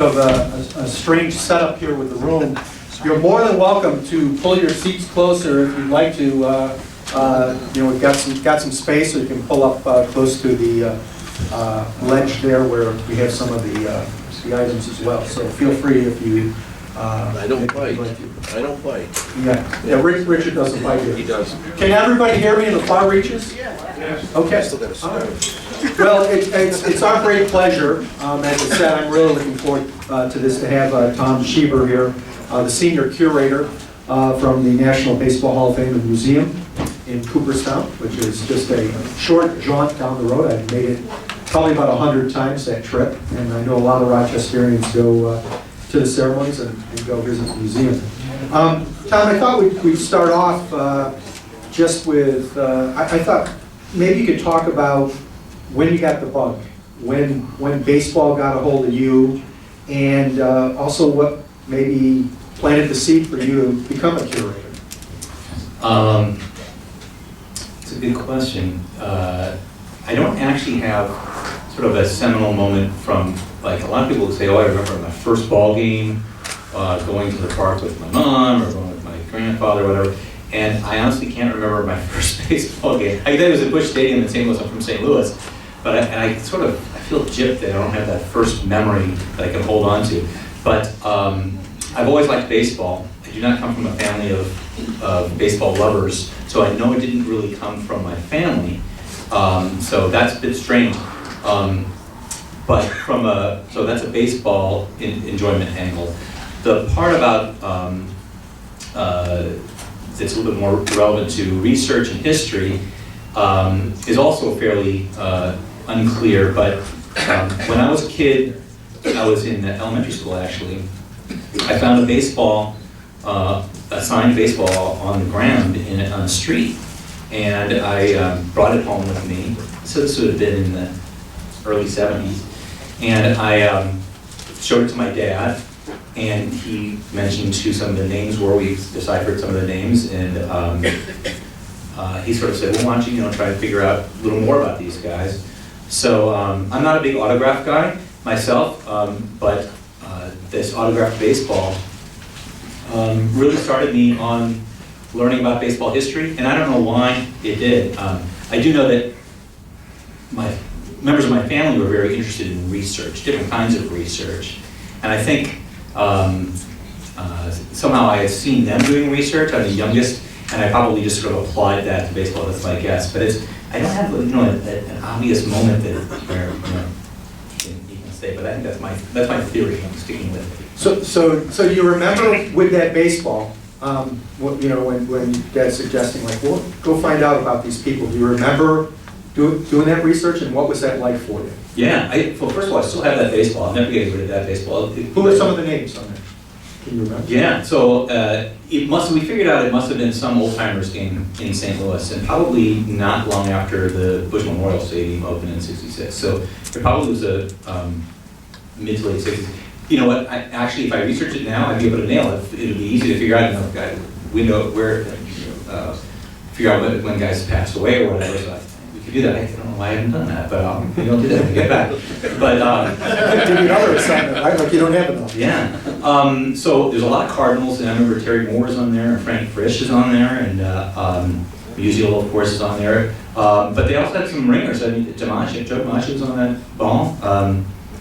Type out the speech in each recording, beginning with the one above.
Of a strange setup here with the room. You're more than welcome to pull your seats closer if you'd like to. We've got some space, so you can pull up close to the ledge there where we have some of the items as well. So feel free if you. I don't bite. I don't bite. Yeah. Richard doesn't bite you. He does. Can everybody hear me in the far reaches? Yes. Okay. I still got a scar. Well, it's our great pleasure. As I said, I'm really looking forward to this, to have Tom Shieber here, the senior curator from the National Baseball Hall of Fame and Museum in Cooperstown, which is just a short jaunt down the road. I've made it probably about 100 times that trip, and I know a lot of Rochesterians go to the ceremonies and go visit the museum. Tom, I thought we'd start off just with, I thought maybe you could talk about when you got the bug, when baseball got a hold of you, and also what maybe planted the seed for you to become a curator. It's a good question. I don't actually have sort of a seminal moment from, like, a lot of people would say, oh, I remember my first ball game, going to the park with my mom or going with my grandfather or whatever. And I honestly can't remember my first baseball game. I think it was at Busch Stadium in St. Louis. I'm from St. Louis. But I feel gypped that I don't have that first memory that I can hold on to. But I've always liked baseball. I do not come from a family of baseball lovers, so I know it didn't really come from my family. So that's a bit strange. But so that's a baseball enjoyment angle. The part about that's a little bit more relevant to research and history is also fairly unclear, but when I was a kid, I was in elementary school actually, I found a signed baseball on the ground on the street, and I brought it home with me. So this would have been in the early 70s, and I showed it to my dad, and he mentioned to some of the names where we deciphered some of the names, and he sort of said, well, why don't you try to figure out a little more about these guys. So I'm not a big autograph guy myself, but this autographed baseball really started me on learning about baseball history, and I don't know why it did. I do know that members of my family were very interested in research, different kinds of research, and I think somehow I had seen them doing research. I'm the youngest, and I probably just sort of applied that to baseball. That's my guess. But I don't have an obvious moment where you can say. But I think that's my theory. I'm sticking with it. So you remember with that baseball, when Dad's suggesting, like, well, go find out about these people. Do you remember doing that research, and what was that like for you? Yeah. Well, first of all, I still have that baseball. I'm never getting rid of that baseball. Who are some of the names on there? Can you remember? Yeah. So we figured out it must have been some old timers game in St. Louis, and probably not long after the Busch Memorial Stadium opened in '66. So it probably was a mid to late '60s. You know what? Actually, if I research it now, I'd be able to nail it. It'd be easy to figure out. Figure out when guys passed away or whatever. So we could do that. I don't know why I haven't done that, but we'll do that when we get back. But give you another assignment, right? Like you don't have enough. Yeah. So there's a lot of Cardinals, and I remember Terry Moore is on there, and Frank Frisch is on there, and Musial, of course, is on there. But they also had some ringers. I mean, Joe Dimashi was on that ball.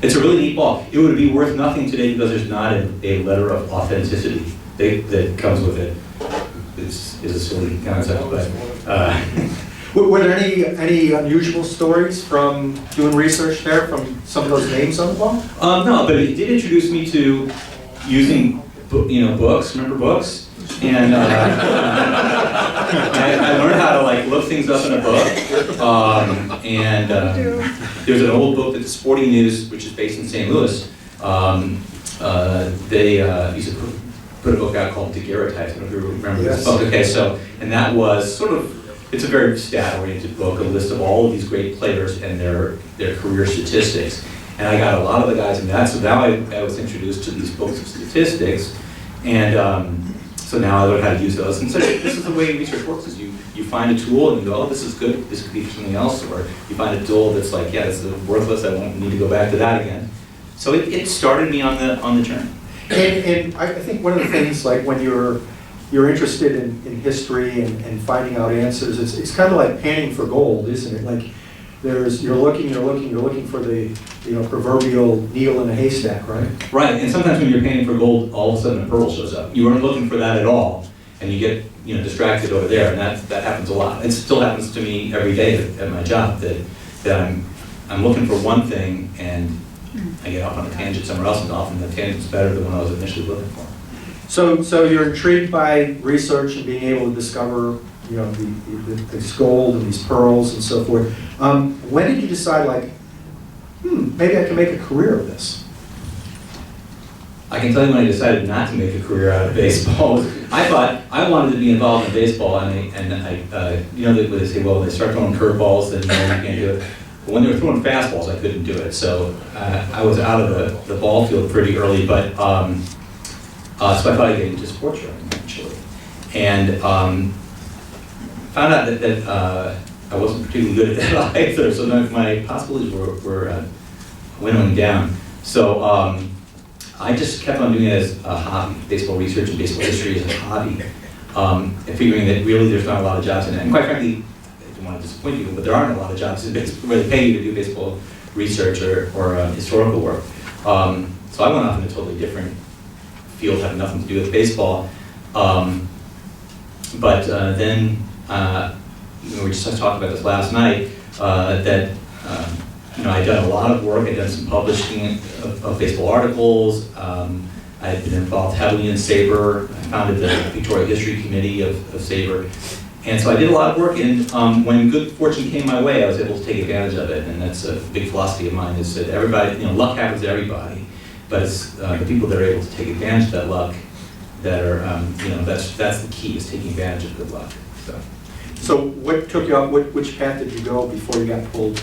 It's a really neat ball. It would be worth nothing today because there's not a letter of authenticity that comes with it. It's a silly concept, but. Were there any unusual stories from doing research there, from some of those names on the ball? No, but it did introduce me to using, books. Remember books? And I learned how to look things up in a book. There's an old book that the Sporting News, which is based in St. Louis, they used to put a book out called Daguerreotypes. I don't know if you remember this book. Okay, so, and that was sort of, it's a very stat-oriented book, a list of all of these great players and their career statistics. And I got a lot of the guys in that, so now I was introduced to these books of statistics, and so now I learned how to use those. And so this is the way research works, is you find a tool and you go, oh, this is good, this could be something else, or you find a tool that's like, yeah, this is worthless, I won't need to go back to that again. So it started me on the journey. And I think one of the things, like when you're interested in history and finding out answers, it's kind of like panning for gold, isn't it? Like you're looking for the proverbial needle in a haystack, right? Right, and sometimes when you're panning for gold, all of a sudden a pearl shows up. You weren't looking for that at all, and you get distracted over there, and that happens a lot. It still happens to me every day at my job that I'm looking for one thing and I get off on a tangent somewhere else, and often the tangent's better than what I was initially looking for. So you're intrigued by research and being able to discover, this gold and these pearls and so forth. When did you decide, like, maybe I can make a career of this? I can tell you when I decided not to make a career out of baseball. I thought I wanted to be involved in baseball, and they say, well, they start throwing curveballs, then you can't do it. But when they were throwing fastballs, I couldn't do it. So I was out of the ball field pretty early, but so I thought I'd get into sports writing, actually. And found out that I wasn't particularly good at that either, so my possibilities were winnowing down. So I just kept on doing it as a hobby, baseball research and baseball history as a hobby, and figuring that really there's not a lot of jobs in it. And quite frankly, I don't want to disappoint people, but there aren't a lot of jobs in baseball where they pay you to do baseball research or historical work. So I went off in a totally different field, having nothing to do with baseball. But then, we were just talking about this last night, that I'd done a lot of work. I'd done some publishing of baseball articles. I had been involved heavily in SABR. I founded the Victoria History Committee of SABR. And so I did a lot of work, and when good fortune came my way, I was able to take advantage of it. And that's a big philosophy of mine, is that everybody, luck happens to everybody, but it's the people that are able to take advantage of that luck that are, that's the key, is taking advantage of good luck. So what took you out, which path did you go before you got pulled?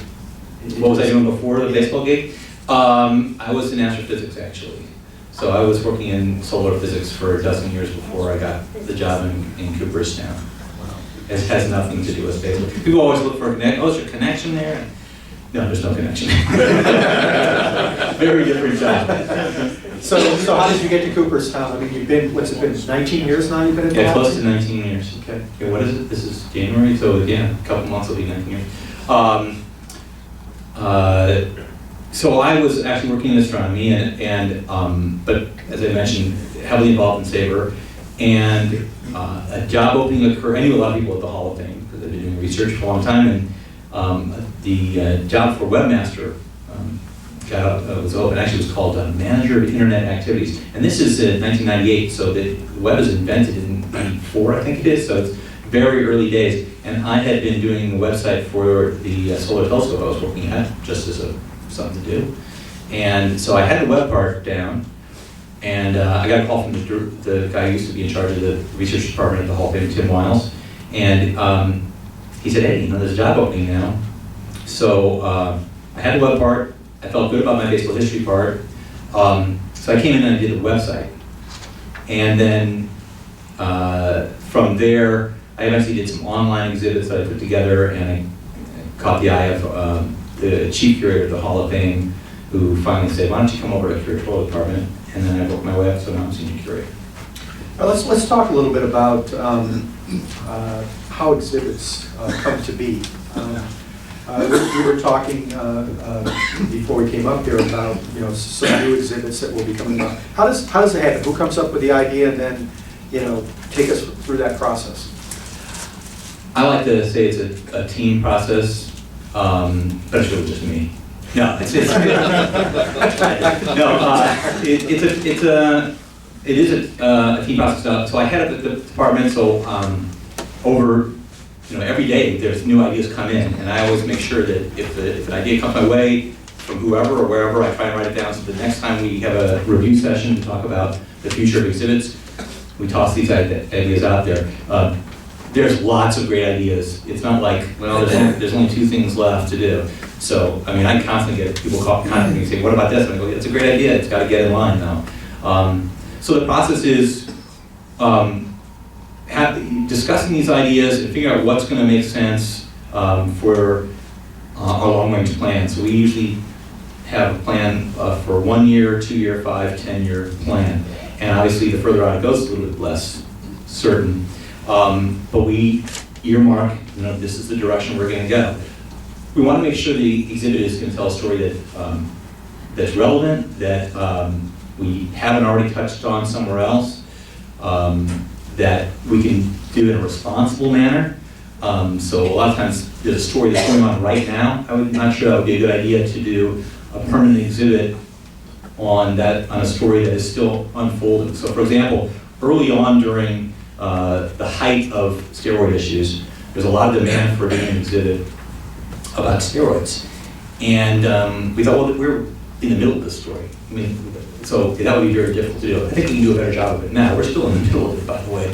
What was I doing before the baseball gig? I was in astrophysics, actually. So I was working in solar physics for a dozen years before I got the job in Cooperstown. It has nothing to do with baseball. People always look for a connection. Oh, is there a connection there? No, there's no connection. Very different job. So how did you get to Cooperstown? I mean, you've been, what's it been, 19 years now you've been involved? Yeah, close to 19 years. Okay. Okay, what is it? This is January, so yeah, a couple months will be 19 years. So I was actually working in astronomy, but as I mentioned, heavily involved in SABR, and a job opening occurred. I knew a lot of people at the Hall of Fame because I've been doing research for a long time, and the job for webmaster was open. Actually, it was called Manager of Internet Activities, and this is in 1998. So the web was invented in '94, I think it is. So it's very early days, and I had been doing the website for the solar telescope I was working at, just as something to do. And so I had the web part down, and I got a call from the guy who used to be in charge of the research department at the Hall of Fame, Tim Wiles, and he said, hey, there's a job opening now. So I had the web part. I felt good about my baseball history part. So I came in and I did the website. And then from there, I eventually did some online exhibits that I put together, and I caught the eye of the chief curator of the Hall of Fame, who finally said, why don't you come over to the curatorial department? And then I worked my way up, so now I'm senior curator. Let's talk a little bit about how exhibits come to be. We were talking before we came up here about some new exhibits that will be coming up. How does it happen? Who comes up with the idea, and then take us through that process? I like to say it's a team process, but it's really just me. No, it is a team process. So I head up the department. So over every day there's new ideas come in, and I always make sure that if an idea comes my way from whoever or wherever, I try and write it down. So the next time we have a review session to talk about the future of exhibits, we toss these ideas out there. There's lots of great ideas. It's not like, well, there's only 2 things left to do. So, I mean, I constantly get people constantly me and say, what about this? And I go, it's a great idea. It's got to get in line now. So the process is discussing these ideas and figuring out what's going to make sense for our long-range plan. So we usually have a plan for 1 year, 2 year, 5, 10-year plan. And obviously, the further out it goes, it's a little bit less certain. But we earmark, this is the direction we're going to go. We want to make sure the exhibit is going to tell a story that that's relevant, that we haven't already touched on somewhere else, that we can do in a responsible manner. So a lot of times there's a story that's going on right now. I'm not sure that would be a good idea to do a permanent exhibit on a story that is still unfolding. So for example, early on during the height of steroid issues, there's a lot of demand for doing an exhibit about steroids. And we thought, well, we're in the middle of this story. I mean, so that would be very difficult to do. I think we can do a better job of it now. We're still in the middle of it, by the way,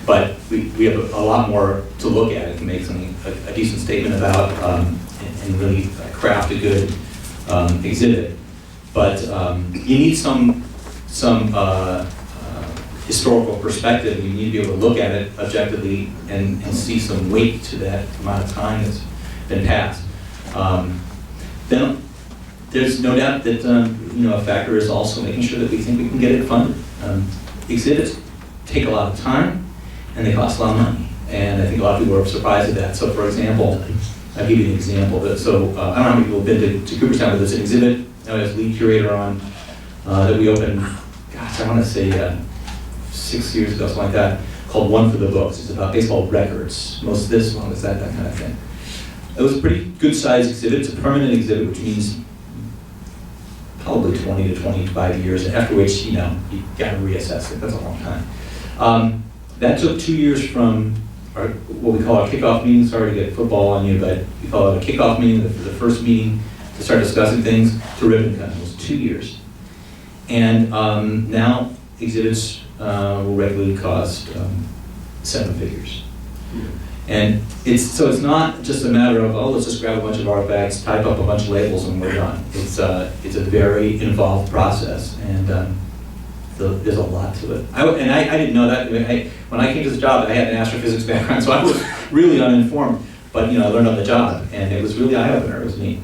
but we have a lot more to look at. It can make something, a decent statement about, and really craft a good exhibit. But you need some historical perspective. You need to be able to look at it objectively and see some weight to that amount of time that's been passed. Then there's no doubt that a factor is also making sure that we think we can get it funded. Exhibits take a lot of time and they cost a lot of money. And I think a lot of people are surprised at that. So for example, I'll give you an example. I don't know how many people have been to Cooperstown, but there's an exhibit I was lead curator on that we opened, gosh, I want to say 6 years ago, something like that, called One for the Books. It's about baseball records, most of this one, that kind of thing. It was a pretty good sized exhibit. It's a permanent exhibit, which means probably 20 to 25 years, after which, you got to reassess it. That's a long time. That took 2 years from what we call our kickoff meeting. Sorry to get football on you, but we call it a kickoff meeting, the first meeting to start discussing things, to ribbon cutting. It was 2 years. And now exhibits will regularly cost 7 figures. And it's not just a matter of, let's just grab a bunch of artifacts, type up a bunch of labels, and we're done. It's a very involved process, and there's a lot to it. I didn't know that. When I came to this job, I had an astrophysics background, so I was really uninformed. But I learned on the job, and it was really eye-opener. It was neat.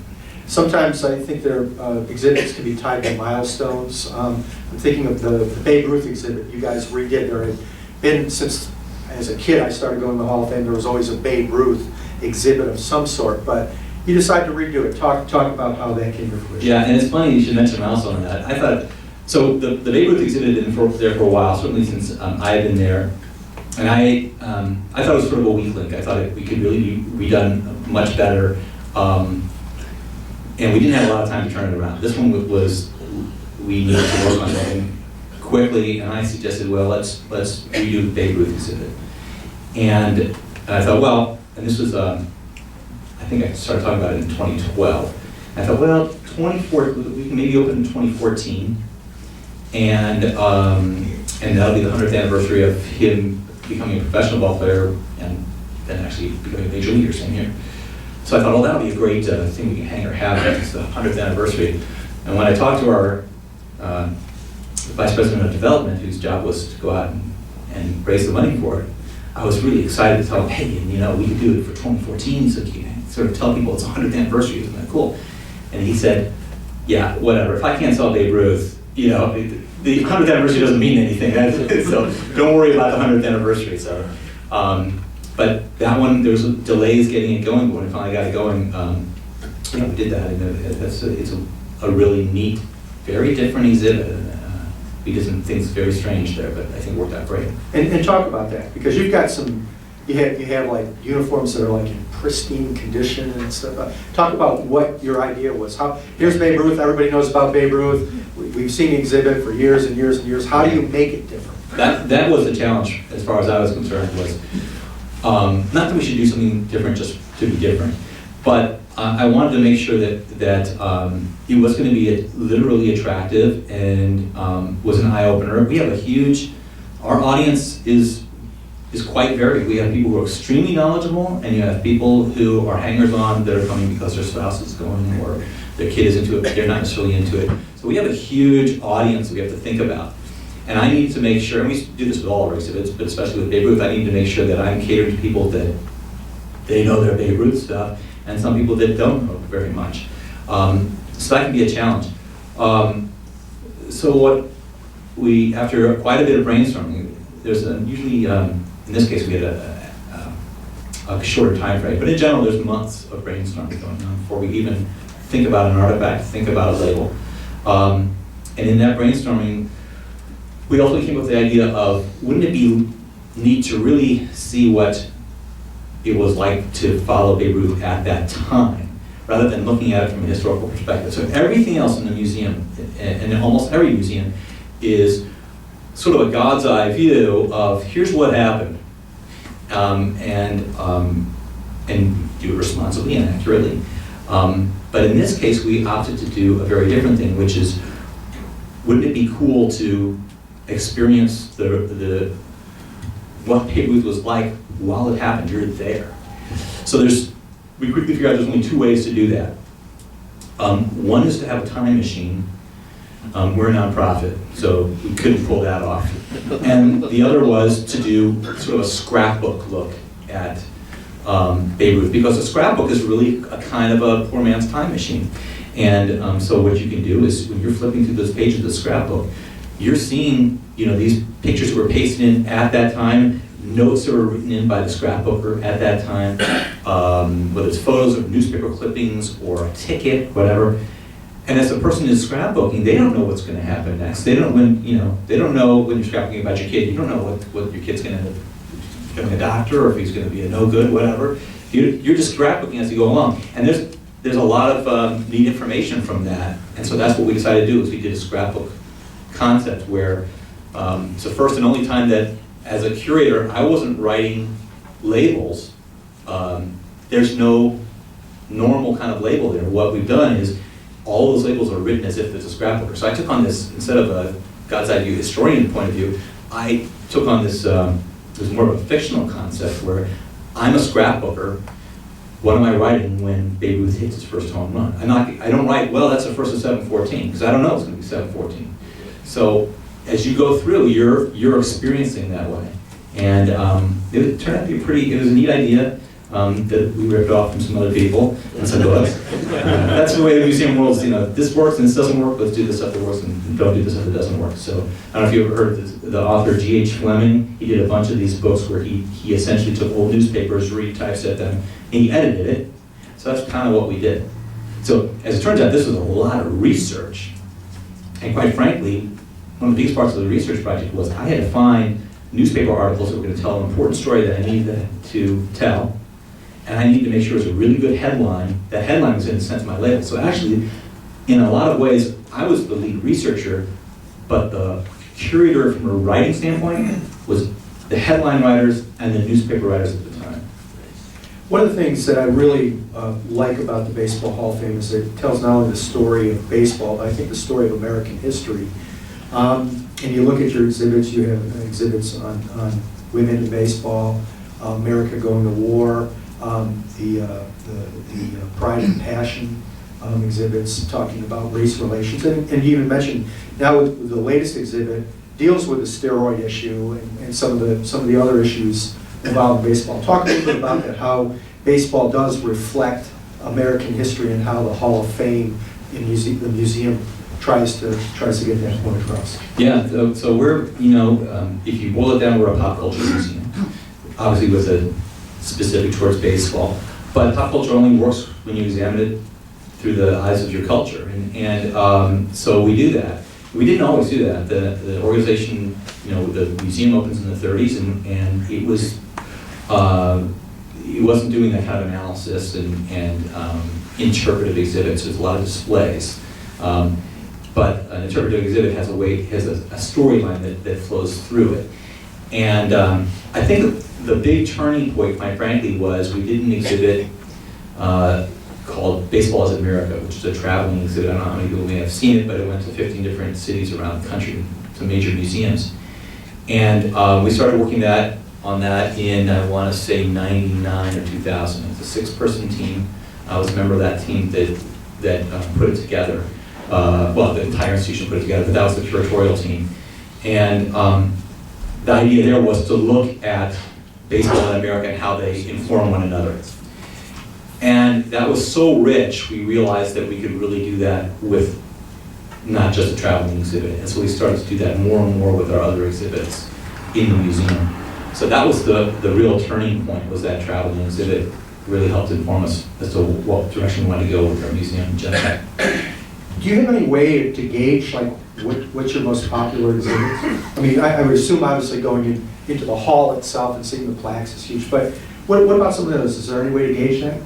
Sometimes I think their exhibits can be tied to milestones. I'm thinking of the Babe Ruth exhibit you guys redid. There had been, since as a kid I started going to the Hall of Fame, there was always a Babe Ruth exhibit of some sort, but you decided to redo it. Talk about how that came to fruition. Yeah, and it's funny you should mention milestone on that. I thought, so the Babe Ruth exhibit had been there for a while, certainly since I had been there. And I thought it was sort of a weak link. I thought we could really be redone much better. And we didn't have a lot of time to turn it around. This one was, we needed to work on something quickly, and I suggested, well, let's redo the Babe Ruth exhibit. And I thought, well, and this was, I think I started talking about it in 2012. I thought, well, we can maybe open in 2014, and that'll be the 100th anniversary of him becoming a professional ball player, and then actually becoming a major leaguer same year. So I thought, that'll be a great thing we can hang our hat on. It's the 100th anniversary. And when I talked to our vice president of development, whose job was to go out and raise the money for it, I was really excited to tell him, hey, we could do it for 2014, so you can sort of tell people it's the 100th anniversary. Isn't that cool? And he said, yeah, whatever. If I can't sell Babe Ruth, the 100th anniversary doesn't mean anything. So don't worry about the 100th anniversary. So. But that one, there was delays getting it going, but when we finally got it going, we did that. And it's a really neat, very different exhibit. We did some things very strange there, but I think it worked out great. And talk about that, because you've got you have like uniforms that are like in pristine condition and stuff. Talk about what your idea was. Here's Babe Ruth, everybody knows about Babe Ruth. We've seen the exhibit for years and years and years. How do you make it different? That was the challenge, as far as I was concerned, was not that we should do something different just to be different, but I wanted to make sure that it was going to be literally attractive and was an eye-opener. We have our audience is quite varied. We have people who are extremely knowledgeable, and you have people who are hangers-on that are coming because their spouse is going or their kid is into it, but they're not necessarily into it. So we have a huge audience that we have to think about. And I need to make sure, and we do this with all our exhibits, but especially with Babe Ruth, I need to make sure that I'm catering to people that they know their Babe Ruth stuff, and some people that don't know very much. So that can be a challenge. So what after quite a bit of brainstorming, there's usually, in this case, we had a shorter time frame, but in general, there's months of brainstorming going on before we even think about an artifact, think about a label. And in that brainstorming, we also came up with the idea of, wouldn't it be neat to really see what it was like to follow Babe Ruth at that time, rather than looking at it from a historical perspective. So everything else in the museum, and in almost every museum, is sort of a God's eye view of here's what happened, and do it responsibly and accurately. But in this case, we opted to do a very different thing, which is, wouldn't it be cool to experience what Babe Ruth was like while it happened? You're there. So we quickly figured out there's only two ways to do that. One is to have a time machine. We're a nonprofit, so we couldn't pull that off. And the other was to do sort of a scrapbook look at Babe Ruth, because a scrapbook is really a kind of a poor man's time machine. And so what you can do is, when you're flipping through those pages of the scrapbook, you're seeing, these pictures that were pasted in at that time, notes that were written in by the scrapbooker at that time, whether it's photos of newspaper clippings or a ticket, whatever. And as the person is scrapbooking, they don't know what's going to happen next. They don't they don't know when you're scrapbooking about your kid. You don't know what your kid's going to end up becoming, a doctor, or if he's going to be a no good, whatever. You're just scrapbooking as you go along. And there's a lot of neat information from that. And so that's what we decided to do, is we did a scrapbook concept where it's the first and only time that, as a curator, I wasn't writing labels. There's no normal kind of label there. What we've done is all those labels are written as if it's a scrapbooker. So I took on this, instead of a God's eye view, historian point of view, I took on this, it was more of a fictional concept where I'm a scrapbooker. What am I writing when Babe Ruth hits his first home run? I don't write, well, that's the first of 714, because I don't know it's going to be 714. So as you go through, you're experiencing that way. And it turned out to be it was a neat idea that we ripped off from some other people and some books. That's the way the museum world is, this works and this doesn't work, let's do the stuff that works, and don't do the stuff that doesn't work. So I don't know if you ever heard of the author G.H. Fleming. He did a bunch of these books where he essentially took old newspapers, retypeset them, and he edited it. So that's kind of what we did. So as it turns out, this was a lot of research. And quite frankly, one of the biggest parts of the research project was I had to find newspaper articles that were going to tell an important story that I needed to tell. And I needed to make sure it was a really good headline. That headline was in the sense of my label. So actually, in a lot of ways, I was the lead researcher, but the curator from a writing standpoint was the headline writers and the newspaper writers at the time. One of the things that I really like about the Baseball Hall of Fame is it tells not only the story of baseball, but I think the story of American history. And you look at your exhibits, you have exhibits on women in baseball, America going to war, the Pride and Passion exhibits talking about race relations. And you even mentioned, now with the latest exhibit, deals with the steroid issue and some of the other issues involved in baseball. Talk a little bit about that, how baseball does reflect American history and how the Hall of Fame in the museum tries to get that point across. Yeah, so we're, if you boil it down, we're a pop culture museum. Obviously with a specific towards baseball, but pop culture only works when you examine it through the eyes of your culture. And so we do that. We didn't always do that. The organization, the museum opens in the 30s, and it wasn't doing that kind of analysis and interpretive exhibits. There's a lot of displays. But an interpretive exhibit has a storyline that flows through it. And I think the big turning point, quite frankly, was we did an exhibit called Baseball as America, which is a traveling exhibit. I don't know how many people may have seen it, but it went to 15 different cities around the country to major museums. And we started working on that in, I want to say, 99 or 2000. It was a 6-person team. I was a member of that team that put it together. Well, the entire institution put it together, but that was the curatorial team. And the idea there was to look at baseball in America and how they inform one another. And And that was so rich, we realized that we could really do that with not just a traveling exhibit. And so we started to do that more and more with our other exhibits in the museum. So that was the real turning point, was that traveling exhibit really helped inform us as to what direction we wanted to go with our museum in general. Do you have any way to gauge, like, what's your most popular exhibits? I mean, I would assume obviously going into the hall itself and seeing the plaques is huge, but what about some of those? Is there any way to gauge that?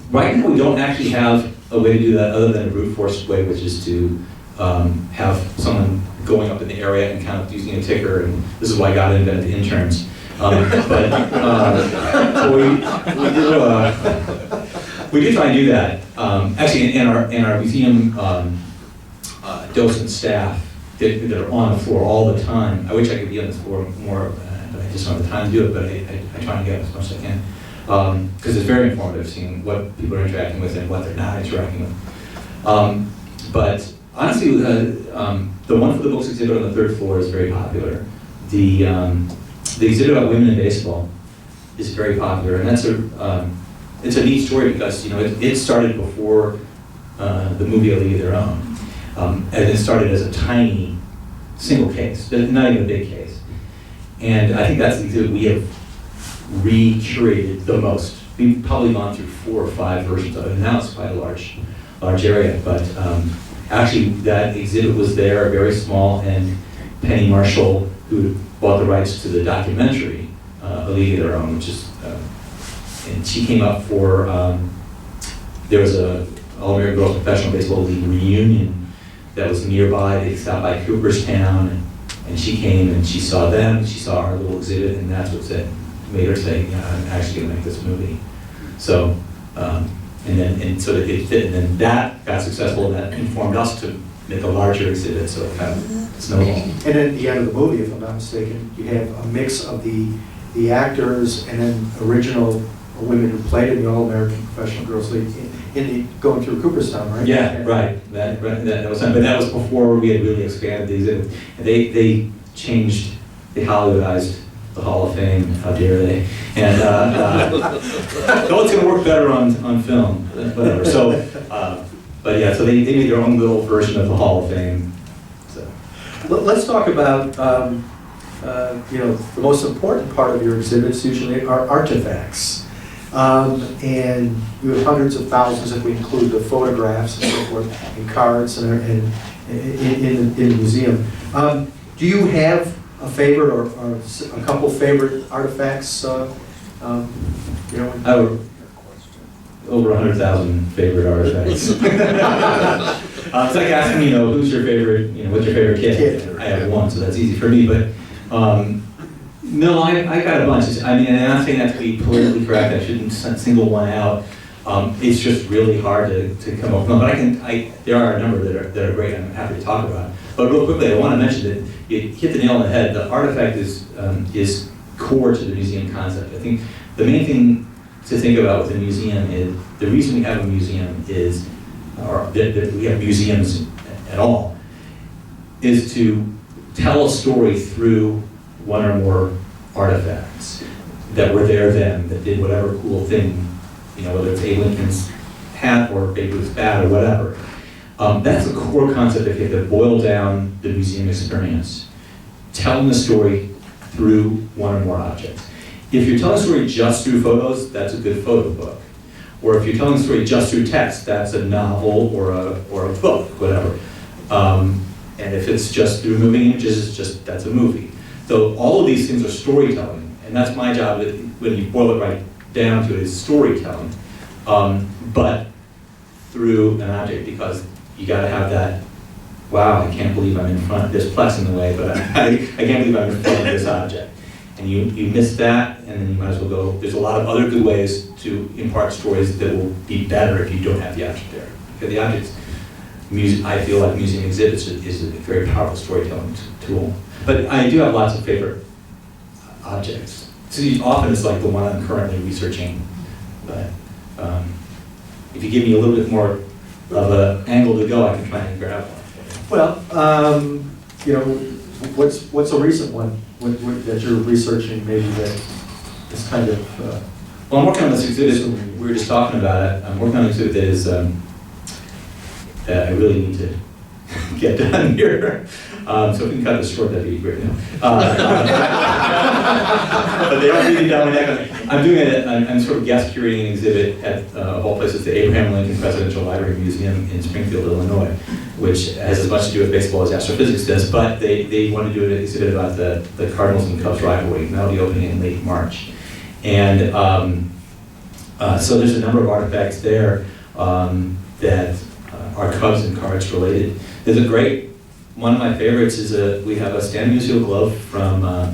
Right now, we don't actually have a way to do that other than a brute force way, which is to have someone going up in the area and kind of using a ticker, and this is why God invented the interns. So we do try and do that. Actually, in our museum docent staff that are on the floor all the time. I wish I could be on the floor more, but I just don't have the time to do it, but I try and get as much as I can. Because it's very informative seeing what people are interacting with and what they're not interacting with. But honestly, the one for the books exhibit on the third floor is very popular. The exhibit about women in baseball is very popular, and that's it's a neat story because it started before the movie A League of Their Own, and it started as a tiny single case, not even a big case. And I think that's the exhibit we have re-curated the most. We've probably gone through 4 or 5 versions of it, and now it's quite a large area. But actually, that exhibit was there, very small, and Penny Marshall, who bought the rights to the documentary, A League of Their Own, which is, and she came up for, there was a All-American Girls Professional Baseball League reunion that was nearby. They stopped by Cooperstown, and she came and she saw them, she saw our little exhibit, and that's what made her say, yeah, I'm actually going to make this movie. So, and so it fit, and then that got successful, and that informed us to make a larger exhibit, so it kind of snowballed. And then at the end of the movie, if I'm not mistaken, you have a mix of the actors and then original women who played in the All-American Professional Girls League going through Cooperstown, right? Yeah, right. That was, but that was before we had really expanded the exhibit. And they changed, they Hollywoodized the Hall of Fame. How dare they? And though it's going to work better on film, whatever. So, but yeah, so they made their own little version of the Hall of Fame. So. Let's talk about the most important part of your exhibits usually are artifacts. And you have hundreds of thousands if we include the photographs and so forth, and cards and in the museum. Do you have a favorite or a couple favorite artifacts? I have over 100,000 favorite artifacts. It's like asking me, who's your favorite, what's your favorite kid? I have one, so that's easy for me. But no, I got a bunch. I mean, and I'm not saying that to be politically correct. I shouldn't single one out. It's just really hard to come up with one. But there are a number that are great. I'm happy to talk about. But real quickly, I want to mention that you hit the nail on the head. The artifact is core to the museum concept. I think the main thing to think about with a museum is the reason we have a museum is, or that we have museums at all, is to tell a story through one or more artifacts that were there then, that did whatever cool thing, whether it's Abe Lincoln's hat or Babe Ruth's bat or whatever. That's a core concept if you have to boil down the museum experience. Telling the story through one or more objects. If you're telling a story just through photos, that's a good photo book. Or if you're telling a story just through text, that's a novel or a book, whatever. And if it's just through moving images, that's a movie. So all of these things are storytelling, and that's my job, when you boil it right down to it, is storytelling. But through an object, because you gotta have that, wow, I can't believe I'm in front, there's plex in the way, but I can't believe I'm in front of this object. And you miss that, and then you might as well go, there's a lot of other good ways to impart stories that will be better if you don't have the object there. Because the object's, I feel like museum exhibits is a very powerful storytelling tool. But I do have lots of favorite objects. So often it's like the one I'm currently researching. But if you give me a little bit more of an angle to go, I can try and grab one. Well, what's a recent one that you're researching maybe that is kind of Well, I'm working on this exhibit, we were just talking about it, I'm working on an exhibit that is, that I really need to get done here. So if we can cut this short, that'd be great. But they are really down my neck. I'm doing I'm sort of guest curating an exhibit at, of all places, the Abraham Lincoln Presidential Library Museum in Springfield, Illinois, which has as much to do with baseball as astrophysics does, but they want to do an exhibit about the Cardinals and Cubs rivalry, and that'll be opening in late March. And so there's a number of artifacts there that are Cubs and Cards related. There's a great, one of my favorites is we have a Stan Musial glove from, I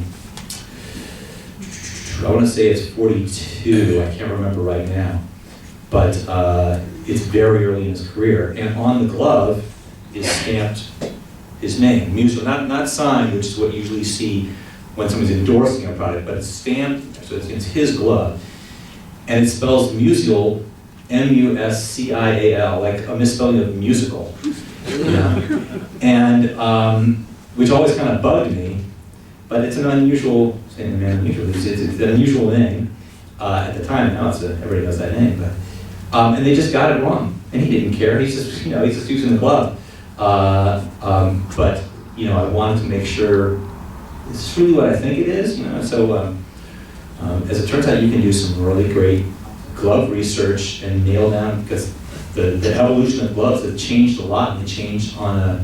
want to say it's 42, I can't remember right now, but it's very early in his career. And on the glove is stamped his name, Musial, not signed, which is what you usually see when someone's endorsing a product, but it's stamped, so it's his glove. And it spells Musial, M-U-S-C-I-A-L, like a misspelling of musical. Yeah. And which always kind of bugged me, but it's an unusual, it's an unusual name at the time. Now everybody knows that name, but and they just got it wrong, and he didn't care. He's just he's just using the glove. But I wanted to make sure this is really what I think it is. So as it turns out, you can do some really great glove research and nail down, because the evolution of gloves have changed a lot, and they change on a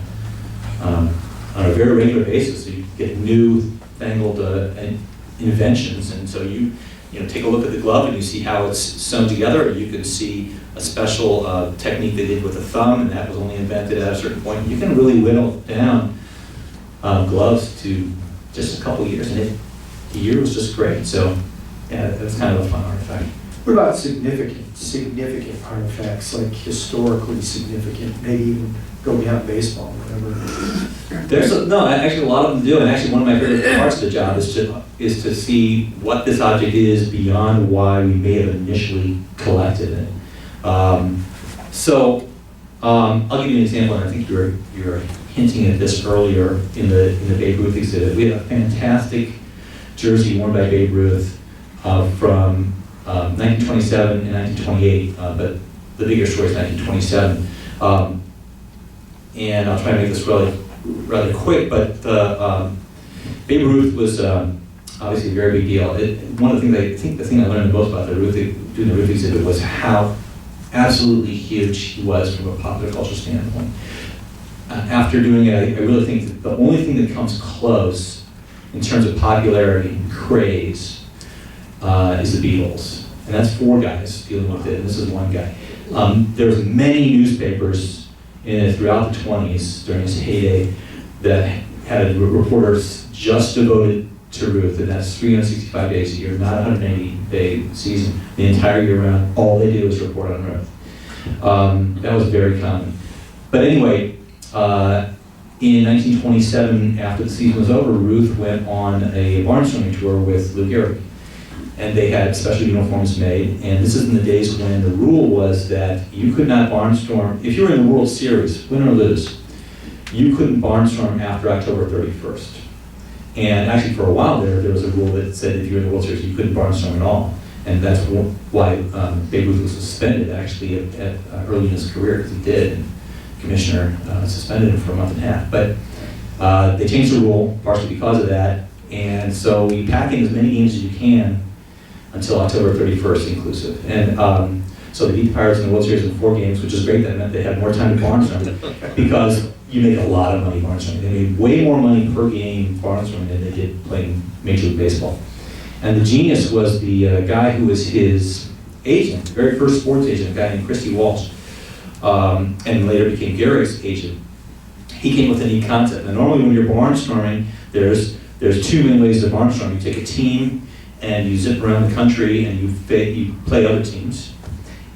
very regular basis. So you get new fangled inventions, and so you take a look at the glove and you see how it's sewn together, or you can see a special technique they did with a thumb, and that was only invented at a certain point. You can really whittle down gloves to just a couple years, and the year was just great. So yeah, that's kind of a fun artifact. What about significant artifacts, like historically significant, maybe even go beyond baseball, whatever? Actually a lot of them do, and actually one of my favorite parts of the job is to see what this object is beyond why we may have initially collected it. I'll give you an example, and I think you were hinting at this earlier in the Babe Ruth exhibit. We have a fantastic jersey worn by Babe Ruth from 1927 and 1928, but the bigger story is 1927. And I'll try to make this rather quick, but Babe Ruth was obviously a very big deal. One of the things the thing I learned the most about doing the Ruth exhibit was how absolutely huge he was from a popular culture standpoint. After doing it, I really think that the only thing that comes close in terms of popularity and craze is the Beatles. And that's 4 guys dealing with it, and this is 1 guy. There was many newspapers throughout the 20s, during his heyday, that had reporters just devoted to Ruth, and that's 365 days a year, not a 180-day season. The entire year round, all they did was report on Ruth. That was very common. But anyway, in 1927, after the season was over, Ruth went on a barnstorming tour with Lou Gehrig. And they had special uniforms made, and this is in the days when the rule was that you could not barnstorm, if you were in the World Series, win or lose, you couldn't barnstorm after October 31st. And actually for a while there was a rule that said if you were in the World Series, you couldn't barnstorm at all. And that's why Babe Ruth was suspended actually at early in his career, because he did, and the commissioner suspended him for a month and a half. But they changed the rule, partially because of that, and so you pack in as many games as you can until October 31st inclusive. And so they beat the Pirates in the World Series in 4 games, which is great. That meant they had more time to barnstorm, because you make a lot of money barnstorming. They made way more money per game barnstorming than they did playing Major League Baseball. And the genius was the guy who was his agent, the very first sports agent, a guy named Christy Walsh, and later became Gehrig's agent. He came with a neat concept. Now normally when you're barnstorming, there's 2 main ways to barnstorm. You take a team and you zip around the country and you play other teams,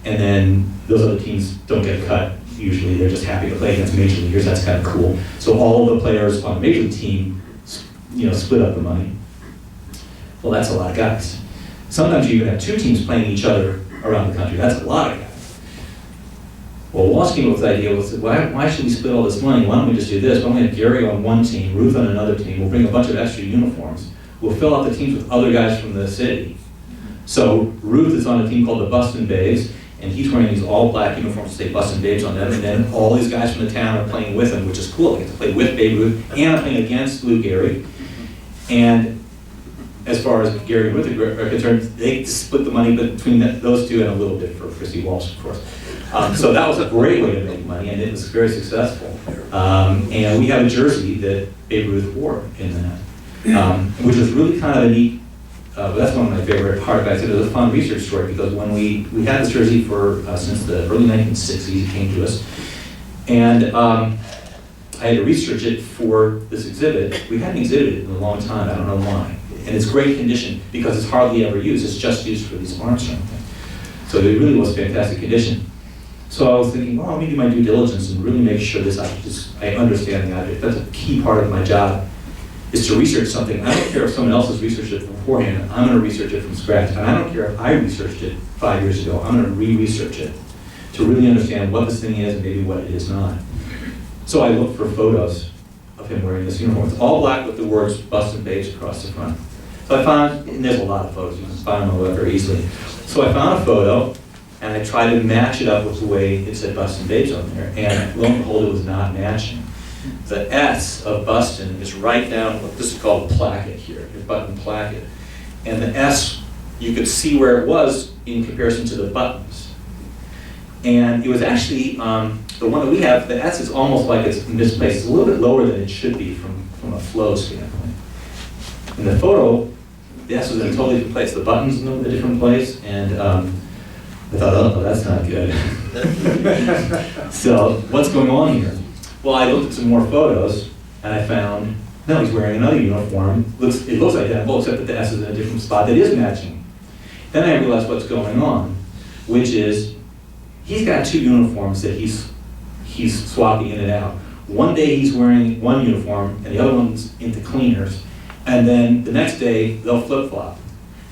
and then those other teams don't get cut. Usually they're just happy to play against major leaguers. That's kind of cool. So all of the players on a major league team, split up the money. Well, that's a lot of guys. Sometimes you even have 2 teams playing each other around the country. That's a lot of guys. Well, Walsh came up with the idea, why should we split all this money? Why don't we just do this? Why don't we have Gehrig on one team, Ruth on another team? We'll bring a bunch of extra uniforms. We'll fill out the teams with other guys from the city. So Ruth is on a team called the Bustin' Babes, and he's wearing these all black uniforms to say Bustin' Babes on them, and then all these guys from the town are playing with him, which is cool. They get to play with Babe Ruth, and playing against Lou Gehrig. And as far as Gary and Ruth are concerned, they split the money between those two and a little bit for Chrissy Walsh, of course. So that was a great way to make money, and it was very successful. And we have a jersey that Babe Ruth wore in that, which was really kind of a neat. That's one of my favorite parts. I said it was a fun research story because when we had this jersey for since the early 1960s, it came to us, and I had to research it for this exhibit. We hadn't exhibited it in a long time. I don't know why. And it's great condition because it's hardly ever used. It's just used for these Armstrong things. So it really was fantastic condition. So I was thinking, well, let me do my due diligence and really make sure I understand the object. That's a key part of my job, is to research something. I don't care if someone else has researched it beforehand. I'm going to research it from scratch. And I don't care if I researched it 5 years ago. I'm going to re-research it to really understand what this thing is and maybe what it is not. So I looked for photos of him wearing this uniform. It's all black with the words Bustin' Babes across the front. So I found, and there's a lot of photos, you can find them on the web very easily. So I found a photo, and I tried to match it up with the way it said Bustin' Babes on there, and lo and behold, it was not matching. The S of Bustin' is right down, this is called a placket here, your button placket. And the S, you could see where it was in comparison to the buttons. And it was actually, the one that we have, the S is almost like it's misplaced. It's a little bit lower than it should be from a flow standpoint. In the photo, the S was in a totally different place. The buttons in a different place, and I thought, oh, that's not good. So, what's going on here? Well, I looked at some more photos, and I found, no, he's wearing another uniform. It looks identical, except that the S is in a different spot that is matching. Then I realized what's going on, which is, he's got two uniforms that he's swapping in and out. One day he's wearing one uniform, and the other one's into cleaners. And then the next day, they'll flip-flop,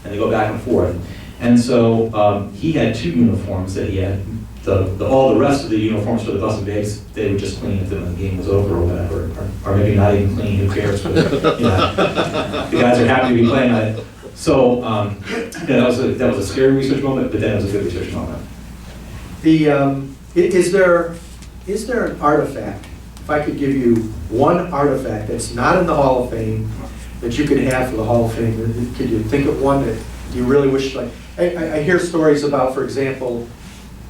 and they go back and forth. And so he had two uniforms that he had. All the rest of the uniforms for the Bustin' Babes, they would just clean if the game was over or whatever, or maybe not even clean, who cares? But, you know, the guys are happy to be playing on it. So yeah, that was a scary research moment, but then it was a good research moment. Is there an artifact, if I could give you one artifact that's not in the Hall of Fame, that you could have for the Hall of Fame? Could you think of one that you really wish, like, I hear stories about, for example,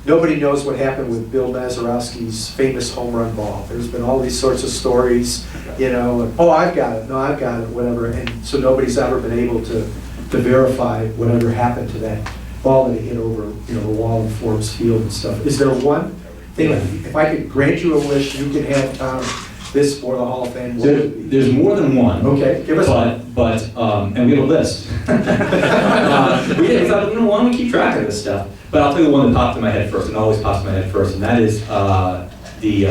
nobody knows what happened with Bill Mazeroski's famous home run ball. There's been all these sorts of stories, you know, and, oh, I've got it, no, I've got it, whatever, and so nobody's ever been able to verify whatever happened to that ball that he hit over, you know, the wall of Forbes Field and stuff. Is there one thing, if I could grant you a wish, you could have Tom this for the Hall of Fame? What would it be? There's more than one. Okay, give us one. But and we have a list. We thought, you know, why don't we keep track of this stuff? But I'll tell you the one that popped in my head first, and always pops in my head first, and that is the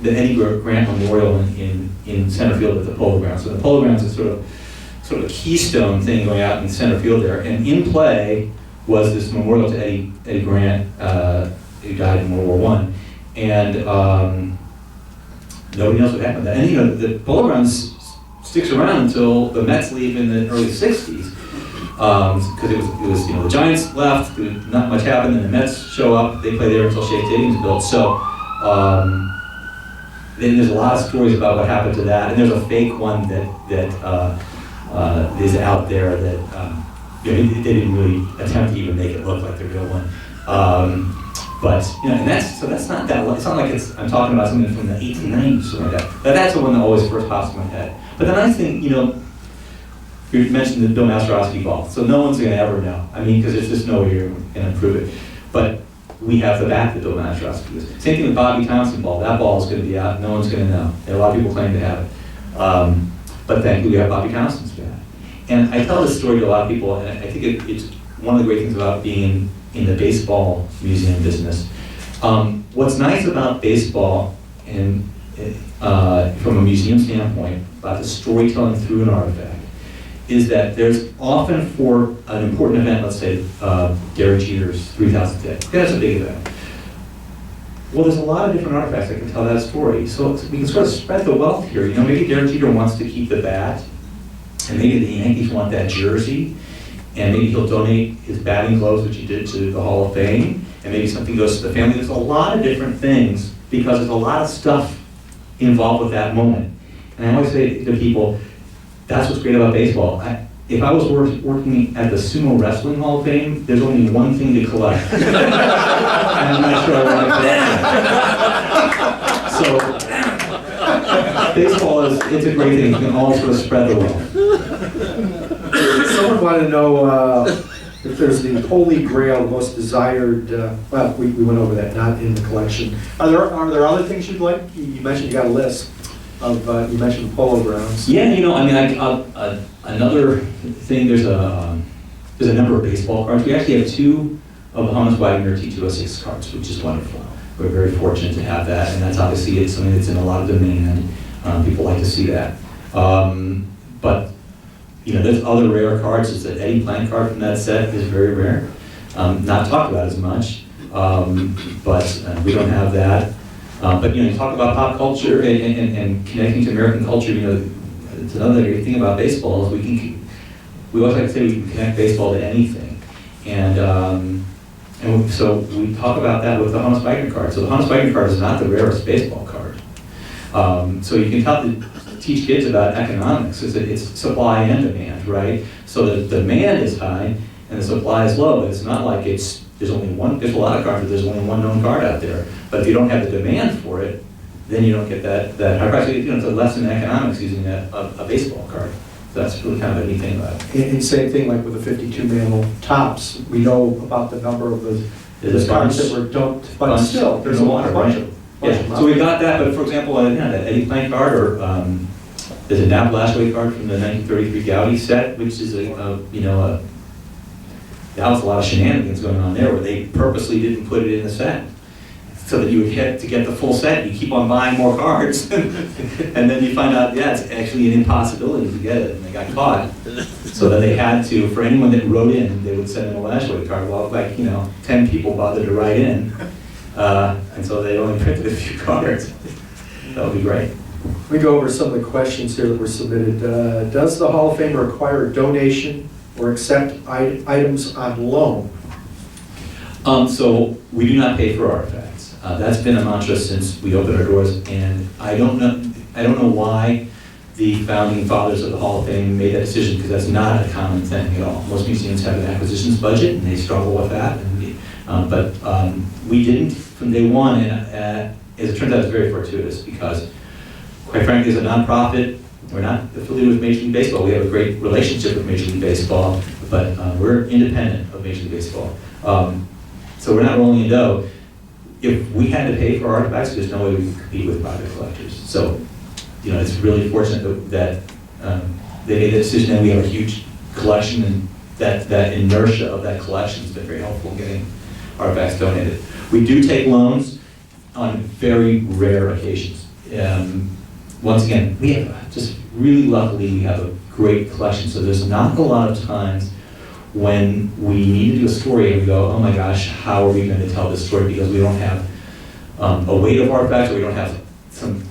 Eddie Grant Memorial in center field at the Polo Grounds. So the Polo Grounds is sort of a keystone thing going out in center field there, and in play was this memorial to Eddie Grant, who died in World War I, and nobody knows what happened to that. And you know, the Polo Grounds sticks around until the Mets leave in the early '60s, because it was you know, the Giants left, not much happened, and the Mets show up. They play there until Shea Stadium's built. So then there's a lot of stories about what happened to that, and there's a fake one that is out there that you know, they didn't really attempt to even make it look like the real one. But you know, and that's not that. It's not like I'm talking about something from the 1890s or something like that. But that's the one that always first pops in my head. But the nice thing, you know, you mentioned the Bill Mazeroski ball, so no one's going to ever know. I mean, because there's just no way you're going to prove it. But we have the bat that Bill Mazeroski is. Same thing with Bobby Thompson ball. That ball is going to be out. No one's going to know. And a lot of people claim to have it. But thankfully, we have Bobby Thompson's bat. And I tell this story to a lot of people, and I think it's one of the great things about being in the baseball museum business. What's nice about baseball, and from a museum standpoint, about the storytelling through an artifact, is that there's often for an important event, let's say Derek Jeter's 3,000th day. That's a big event. Well, there's a lot of different artifacts that can tell that story. So we can sort of spread the wealth here. You know, maybe Derek Jeter wants to keep the bat, and maybe the Yankees want that jersey, and maybe he'll donate his batting gloves, which he did to the Hall of Fame, and maybe something goes to the family. There's a lot of different things because there's a lot of stuff involved with that moment. And I always say to people, that's what's great about baseball. If I was working at the Sumo Wrestling Hall of Fame, there's only one thing to collect. And I'm not sure I want to collect it. So, baseball it's a great thing. You can all sort of spread the wealth. Someone wanted to know if there's the holy grail, the most desired, well, we went over that, not in the collection. Are there other things you'd like? You mentioned you got a list of, you mentioned polo grounds. Yeah, you know, I mean, another thing, there's a number of baseball cards. We actually have 2 of the Hannes Wagner T206 cards, which is wonderful. We're very fortunate to have that, and that's obviously it's something that's in a lot of demand. People like to see that. But you know, there's other rare cards. It's an Eddie Plant card from that set is very rare. Not talked about as much, but we don't have that. But you know, you talk about pop culture and connecting to American culture. You know, it's another great thing about baseball is we always like to say we can connect baseball to anything, and so we talk about that with the Hannes Wagner card. So the Hannes Wagner card is not the rarest baseball card. So you can teach kids about economics. It's supply and demand, right? So the demand is high and the supply is low, but it's not like there's only one. There's a lot of cards, but there's only one known card out there. But if you don't have the demand for it, then you don't get that high price. You know, it's a lesson in economics using a baseball card. So that's really kind of a neat thing about it. And same thing like with the 52 mantle tops. We know about the number of the cards that were dumped, but still, there's a bunch of. Yeah, so we've got that, but for example, that Eddie Plant card, or there's a Nap Lashway card from the 1933 Gowdy set, which is that was a lot of shenanigans going on there, where they purposely didn't put it in the set, so that you would get the full set. You keep on buying more cards, and then you find out, yeah, it's actually an impossibility to get it, and they got caught. So that they had to, for anyone that wrote in, they would send them a Lashway card. Well, like 10 people bothered to write in. And so they only printed a few cards. That would be great. We go over some of the questions here that were submitted. Does the Hall of Fame require a donation or accept items on loan? So we do not pay for artifacts. That's been a mantra since we opened our doors, and I don't know why the founding fathers of the Hall of Fame made that decision, because that's not a common thing at all. Most museums have an acquisitions budget, and they struggle with that. But we didn't from day one, and as it turns out, it's very fortuitous, because quite frankly, as a nonprofit, we're not affiliated with Major League Baseball. We have a great relationship with Major League Baseball, but we're independent of Major League Baseball. So we're not rolling in dough. If we had to pay for artifacts, there's no way we could compete with private collectors. So, it's really fortunate that they made the decision, and we have a huge collection, and that inertia of that collection has been very helpful in getting artifacts donated. We do take loans on very rare occasions. Once again, we have just really luckily we have a great collection, so there's not a lot of times when we need to do a story and we go, oh my gosh, how are we going to tell this story, because we don't have a weight of artifacts, or we don't have some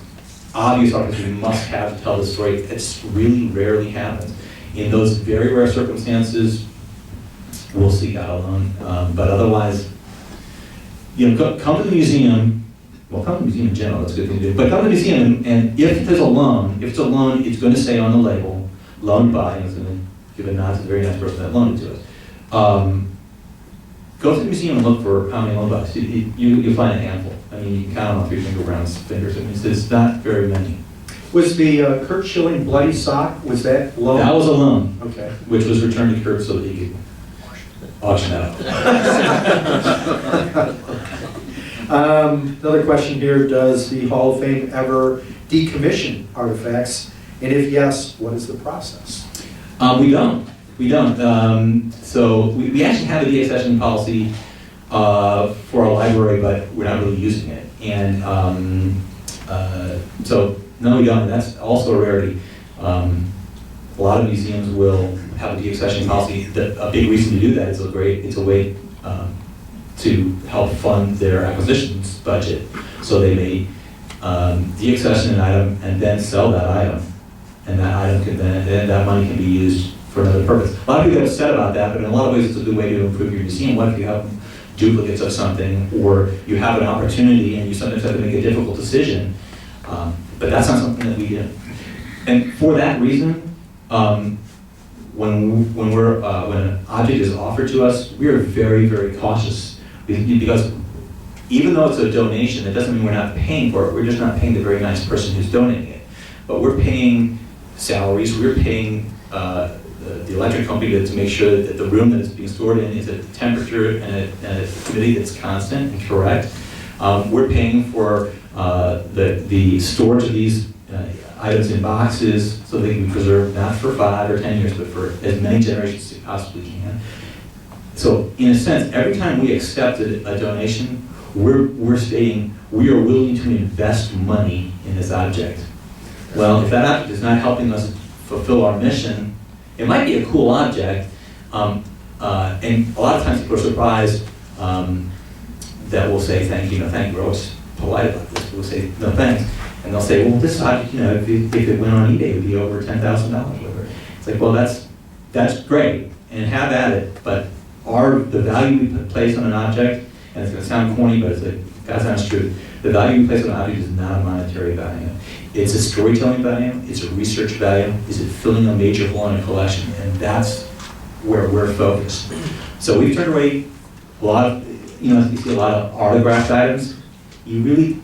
obvious artifacts we must have to tell the story. It really rarely happens. In those very rare circumstances, we'll seek out a loan, but otherwise, come to the museum. Well, come to the museum in general, that's a good thing to do. But come to the museum, and if there's a loan, it's going to say on the label, loaned by, and it's going to give a nod to the very nice person that loaned it to us. Go to the museum and look for how many loan bucks. You'll find a handful. I mean, you can count them on 3 fingers. I mean, it's not very many. Was the Kurt Schilling bloody sock, was that loan? That was a loan. Okay. Which was returned to Kurt so that he could auction out. Another question here, does the Hall of Fame ever decommission artifacts? And if yes, what is the process? We don't. So we actually have a deaccessioning policy for our library, but we're not really using it. And so no, we don't. And that's also a rarity. A lot of museums will have a deaccessioning policy. A big reason to do that is it's a way to help fund their acquisitions budget. So they may deaccession an item and then sell that item, and that item can then that money can be used for another purpose. A lot of people get upset about that, but in a lot of ways it's a good way to improve your museum. What if you have duplicates of something, or you have an opportunity and you sometimes have to make a difficult decision? But that's not something that we do. And for that reason, when an object is offered to us, we are very, very cautious, because even though it's a donation, that doesn't mean we're not paying for it. We're just not paying the very nice person who's donating it. But we're paying salaries, we're paying the electric company to make sure that the room that it's being stored in is at the temperature and a humidity that's constant and correct. We're paying for the storage of these items in boxes so they can be preserved not for 5 or 10 years, but for as many generations as you possibly can. So in a sense, every time we accept a donation, we're stating we are willing to invest money in this object. Well, if that object is not helping us fulfill our mission, it might be a cool object, and a lot of times people are surprised that we'll say thank you, no thank you. We're always polite about this. We'll say no thanks, and they'll say, well, this object, if it went on eBay, it would be over $10,000. Whatever. It's like, well, that's great, and have at it. But the value we place on an object, and it's going to sound corny, but it's like God's honest truth. The value we place on an object is not a monetary value. It's a storytelling value, it's a research value, is it filling a major hole in a collection, and that's where we're focused. So we've turned away a lot of, you see a lot of autographed items. You really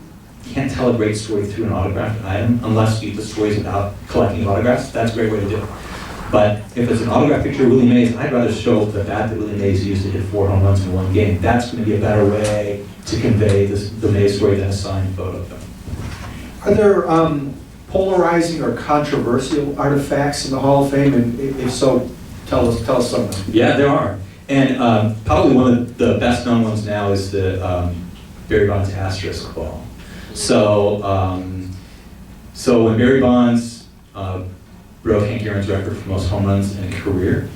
can't tell a great story through an autographed item unless the story is about collecting autographs. That's a great way to do it. But if it's an autographed picture of Willie Mays, I'd rather show the bat that Willie Mays used to hit 4 home runs in one game. That's going to be a better way to convey the Mays story than a signed photo of him. Are there polarizing or controversial artifacts in the Hall of Fame? And if so, tell us some of them. Yeah, there are. And probably one of the best known ones now is the Barry Bonds asterisk ball. So when Barry Bonds broke Hank Aaron's record for most home runs in a career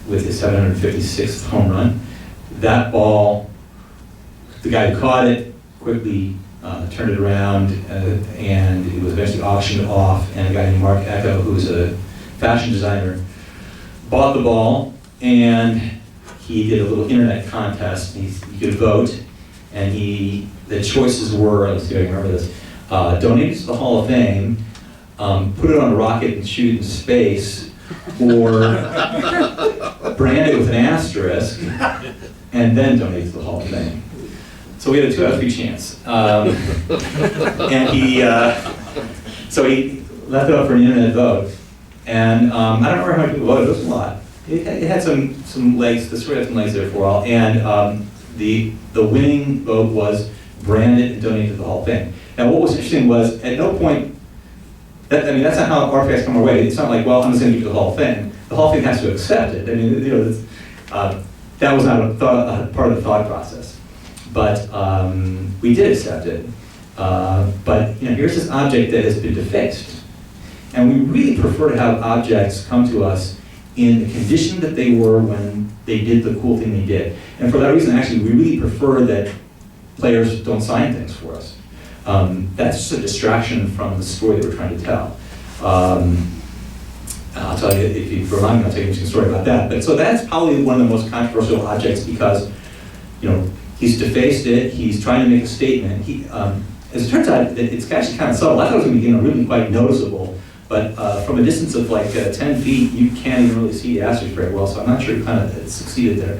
with his 756th home run, that ball, the guy who caught it quickly turned it around, and it was eventually auctioned off, and a guy named Mark Echo, who's a fashion designer, bought the ball, and he did a little internet contest. You could vote, and the choices were, let's see if I can remember this, donate it to the Hall of Fame, put it on a rocket and shoot it in space, or brand it with an asterisk, and then donate it to the Hall of Fame. So we had a 2 out of 3 chance. And he left it up for an internet vote. And I don't remember how many people voted, it was a lot. It had some legs, the story had some legs there for a while. And the winning vote was brand it and donate to the Hall of Fame. Now what was interesting was, at no point, that's not how artifacts come our way. It's not like, well, I'm just going to give it to the Hall of Fame. The Hall of Fame has to accept it. That was not a part of the thought process. But we did accept it. But here's this object that has been defaced. And we really prefer to have objects come to us in the condition that they were when they did the cool thing they did. And for that reason, actually, we really prefer that players don't sign things for us. That's just a distraction from the story that we're trying to tell. I'll tell you, if you remind me, I'll tell you an interesting story about that. But so that's probably one of the most controversial objects because, he's defaced it, he's trying to make a statement. As it turns out, it's actually kind of subtle. I thought it was going to be really quite noticeable, but from a distance of like 10 feet, you can't even really see the asterisk very well, so I'm not sure he kind of succeeded there.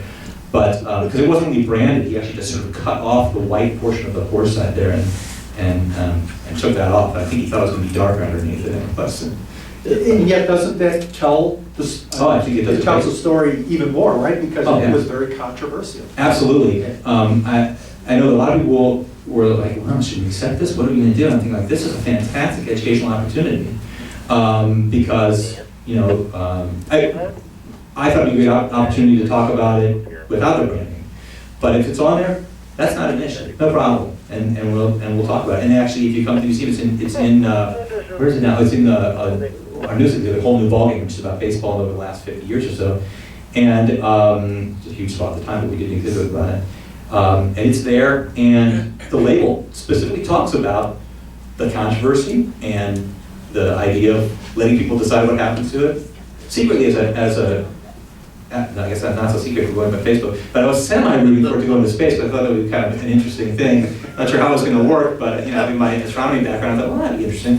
But because it wasn't really branded, he actually just sort of cut off the white portion of the horse side there and took that off. I think he thought it was going to be darker underneath it. And yet, doesn't that tell the I think it does. It tells the story even more, right? Because Oh, it yeah. was very controversial. Absolutely. Okay. I know a lot of people were like, well, should we accept this? What are we going to do? And I'm thinking, like, this is a fantastic educational opportunity. Because, I thought it would be a great opportunity to talk about it without the branding. But if it's on there, that's not an issue, no problem. And we'll talk about it. And actually, if you come to the museum, it's in where is it now? It's in our news exhibit, Whole New Ballgame, which is about baseball over the last 50 years or so. And it's a huge spot at the time, but we did an exhibit about it. And it's there, and the label specifically talks about the controversy and the idea of letting people decide what happens to it. secretly I guess that's not so secret if we're going by Facebook, but I was semi-rooting for it to go into space, but I thought that would be kind of an interesting thing. Not sure how it was going to work, but having my astronomy background, I thought, well, that'd be interesting.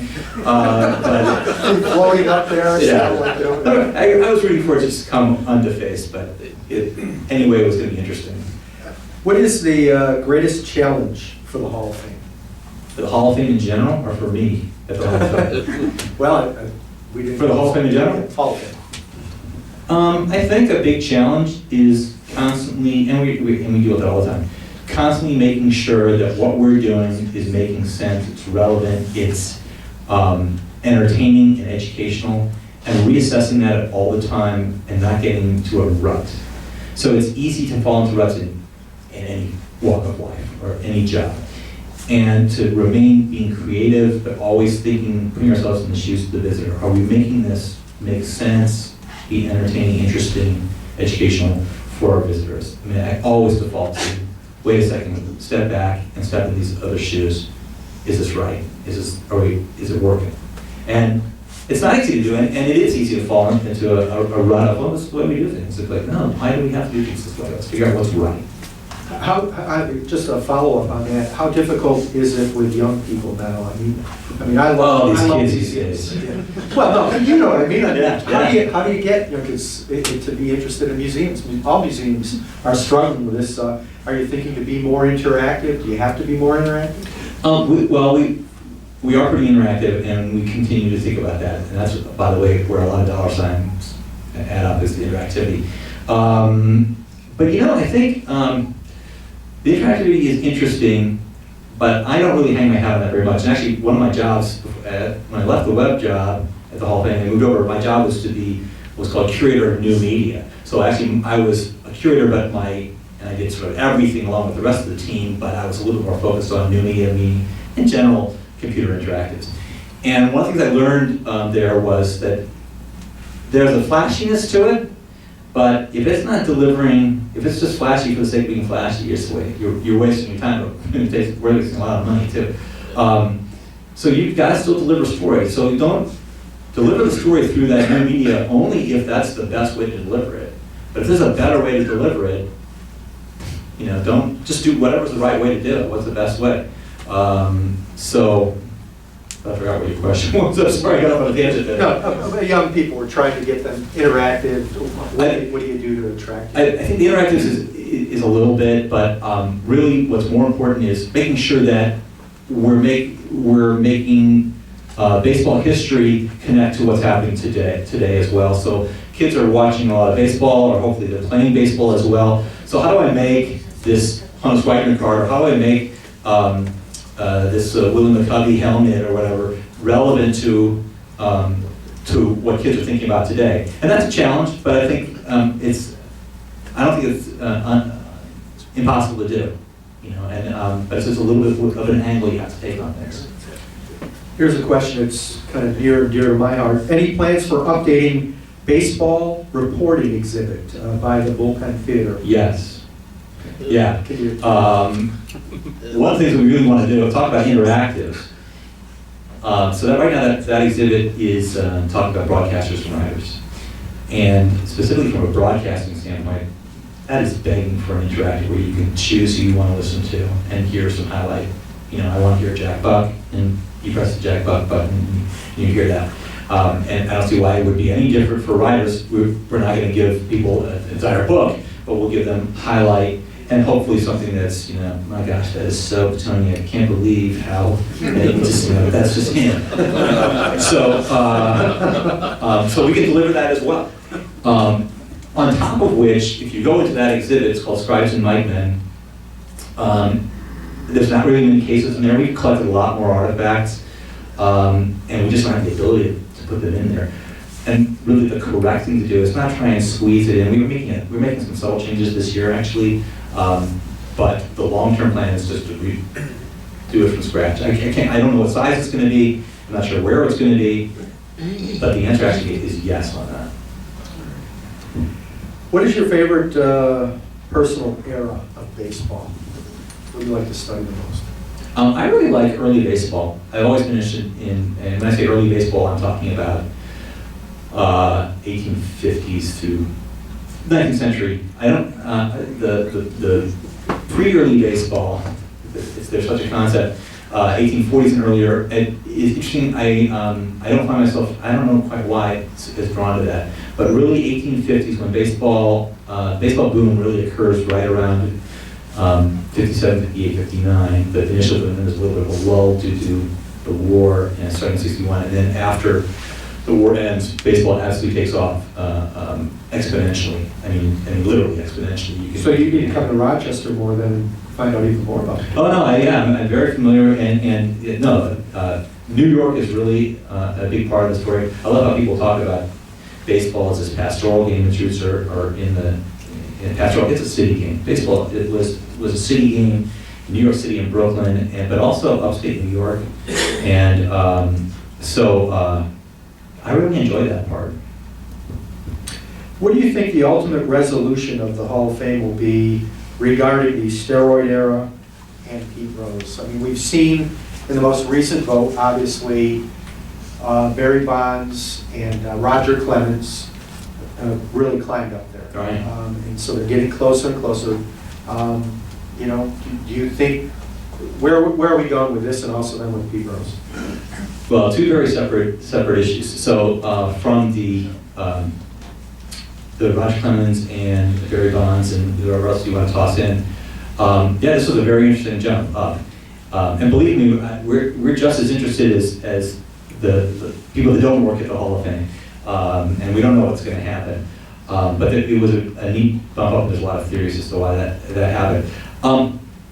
Floating up there, yeah. satellite. I was rooting for it to just come undefaced, but anyway, it was going to be interesting. What is the greatest challenge for the Hall of Fame? For the Hall of Fame in general, or for me at the Hall of Fame? Well, we didn't. For the Hall of Fame in general? Hall of Fame. I think a big challenge is constantly, and we deal with it all the time, constantly making sure that what we're doing is making sense, it's relevant, it's entertaining and educational, and reassessing that all the time and not getting into a rut. So it's easy to fall into ruts in any walk of life or any job. And to remain being creative, but always thinking, putting ourselves in the shoes of the visitor. Are we making this make sense, be entertaining, interesting, educational for our visitors? I mean, I always default to, wait a second, step back and step in these other shoes. Is this right? Is it working? And it's not easy to do, and it is easy to fall into a rut of, well, this is the way we do things. It's like, no, why do we have to do things this way? Let's figure out what's right. Just a follow-up on that, how difficult is it with young people now? I love these I love kids these days. Yeah. Well, no, you know what I mean. Yeah. How do you get young kids to be interested in museums? I mean, all museums are struggling with this. Are you thinking to be more interactive? Do you have to be more interactive? We are pretty interactive, and we continue to think about that. And that's, by the way, where a lot of dollar signs add up, is the interactivity. But I think the interactivity is interesting, but I don't really hang my hat on that very much. And actually, one of my jobs, when I left the web job at the Hall of Fame and moved over, my job was to be what's called Curator of New Media. So actually, I was a curator, and I did sort of everything along with the rest of the team, but I was a little more focused on new media, meaning in general, computer interactives. And one of the things I learned there was that there's a flashiness to it, but if it's not delivering, if it's just flashy for the sake of being flashy, you're wasting your time. We're wasting a lot of money too. So you've got to still deliver story. So you don't deliver the story through that new media only if that's the best way to deliver it. But if there's a better way to deliver it, don't just do whatever's the right way to do it. What's the best way? So I forgot what your question was. I'm sorry, I got off on a tangent there. No, young people, we're trying to get them interactive. What do you do to attract them? I think the interactive is a little bit, but really what's more important is making sure that we're making baseball history connect to what's happening today as well. So kids are watching a lot of baseball, or hopefully they're playing baseball as well. So how do I make this Hunter Wagner card, or how do I make this Willie McCovey helmet or whatever relevant to what kids are thinking about today? And that's a challenge, but I think I don't think it's impossible to do. But it's just a little bit of an angle you have to take on things. Here's a question that's kind of near and dear to my heart. Any plans for updating baseball reporting exhibit by the Bullpen Theater? Yes. Yeah. Can you- One of the things we really want to do is talk about interactives. So that right now that exhibit is talking about broadcasters and writers. And specifically from a broadcasting standpoint, that is begging for an interactive where you can choose who you want to listen to and hear some highlight. I want to hear Jack Buck, and you press the Jack Buck button and you hear that. And I don't see why it would be any different for writers. We're not going to give people an entire book, but we'll give them highlight and hopefully something that's, my gosh, that is so Pitoniak. I can't believe how, that's just him. So we can deliver that as well. On top of which, if you go into that exhibit, it's called Scribes and Mic Men. There's not really many cases in there. We've collected a lot more artifacts, and we just don't have the ability to put them in there. And really, the correct thing to do is not try and squeeze it in. We're making some subtle changes this year, actually, but the long-term plan is just to do it from scratch. I don't know what size it's going to be. I'm not sure where it's going to be, but the answer actually is yes on that. What is your favorite personal era of baseball? What do you like to study the most? I really like early baseball. I've always been interested in, and when I say early baseball, I'm talking about 1850s to 19th century. I don't, the pre-early baseball, if there's such a concept, 1840s and earlier, it's interesting, I don't find myself, I don't know quite why it's drawn to that, but really 1850s when baseball boom really occurs right around 57, 58, 59. The initial boom, there was a little bit of a lull due to the war and starting in 61, and then after the war ends, baseball absolutely takes off exponentially. I mean literally exponentially. So you need to come to Rochester more than find out even more about it. Oh no, I'm very familiar, and New York is really a big part of the story. I love how people talk about baseball as this pastoral game. Its roots are in pastoral. It's a city game. Baseball, it was a city game in New York City and Brooklyn, but also upstate New York, and I really enjoy that part. What do you think the ultimate resolution of the Hall of Fame will be regarding the steroid era and Pete Rose? I mean, we've seen in the most recent vote, obviously, Barry Bonds and Roger Clemens really climbed up there. Right. And so they're getting closer and closer. You know, do you think, where are we going with this, and also then with Pete Rose? Well, two very separate issues. So from the Roger Clemens and Barry Bonds and whoever else you want to toss in, yeah, this was a very interesting jump up. And believe me, we're just as interested as the people that don't work at the Hall of Fame, and we don't know what's going to happen. But it was a neat bump up. There's a lot of theories as to why that happened.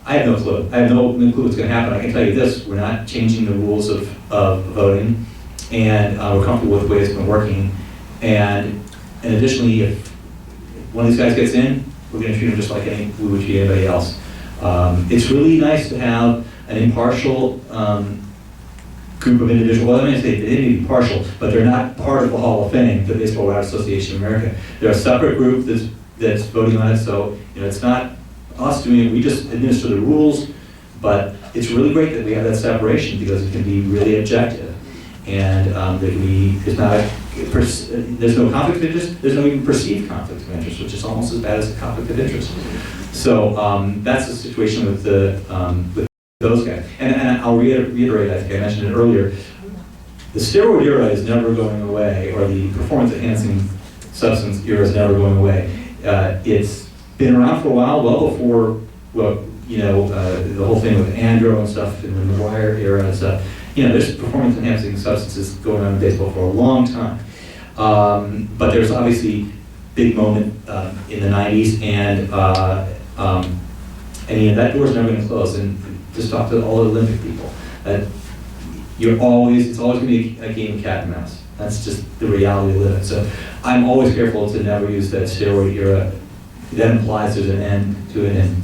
I have no clue. I have no clue what's going to happen. I can tell you this: we're not changing the rules of voting, and we're comfortable with the way it's been working. And additionally, if one of these guys gets in, we're going to treat him just like we would treat anybody else. It's really nice to have an impartial group of individuals. Well, I mean, they didn't be partial, but they're not part of the Hall of Fame, the Baseball Writers Association of America. They're a separate group that's voting on it. So it's not us doing it. We just administer the rules. But it's really great that we have that separation because it can be really objective, and there's no conflict of interest. There's no even perceived conflict of interest, which is almost as bad as a conflict of interest. So that's the situation with with those guys. And I'll reiterate, I think I mentioned it earlier, the steroid era is never going away, or the performance-enhancing substance era is never going away. It's been around for a while, well before, the whole thing with Andro and stuff, in the McGuire era and stuff. There's performance-enhancing substances going on in baseball for a long time. But there's obviously big moment in the 90s, and that door's never going to close. And just talk to all the Olympic people. That it's always going to be a game of cat and mouse. That's just the reality of living. So I'm always careful to never use that steroid era. That implies there's an end to it, and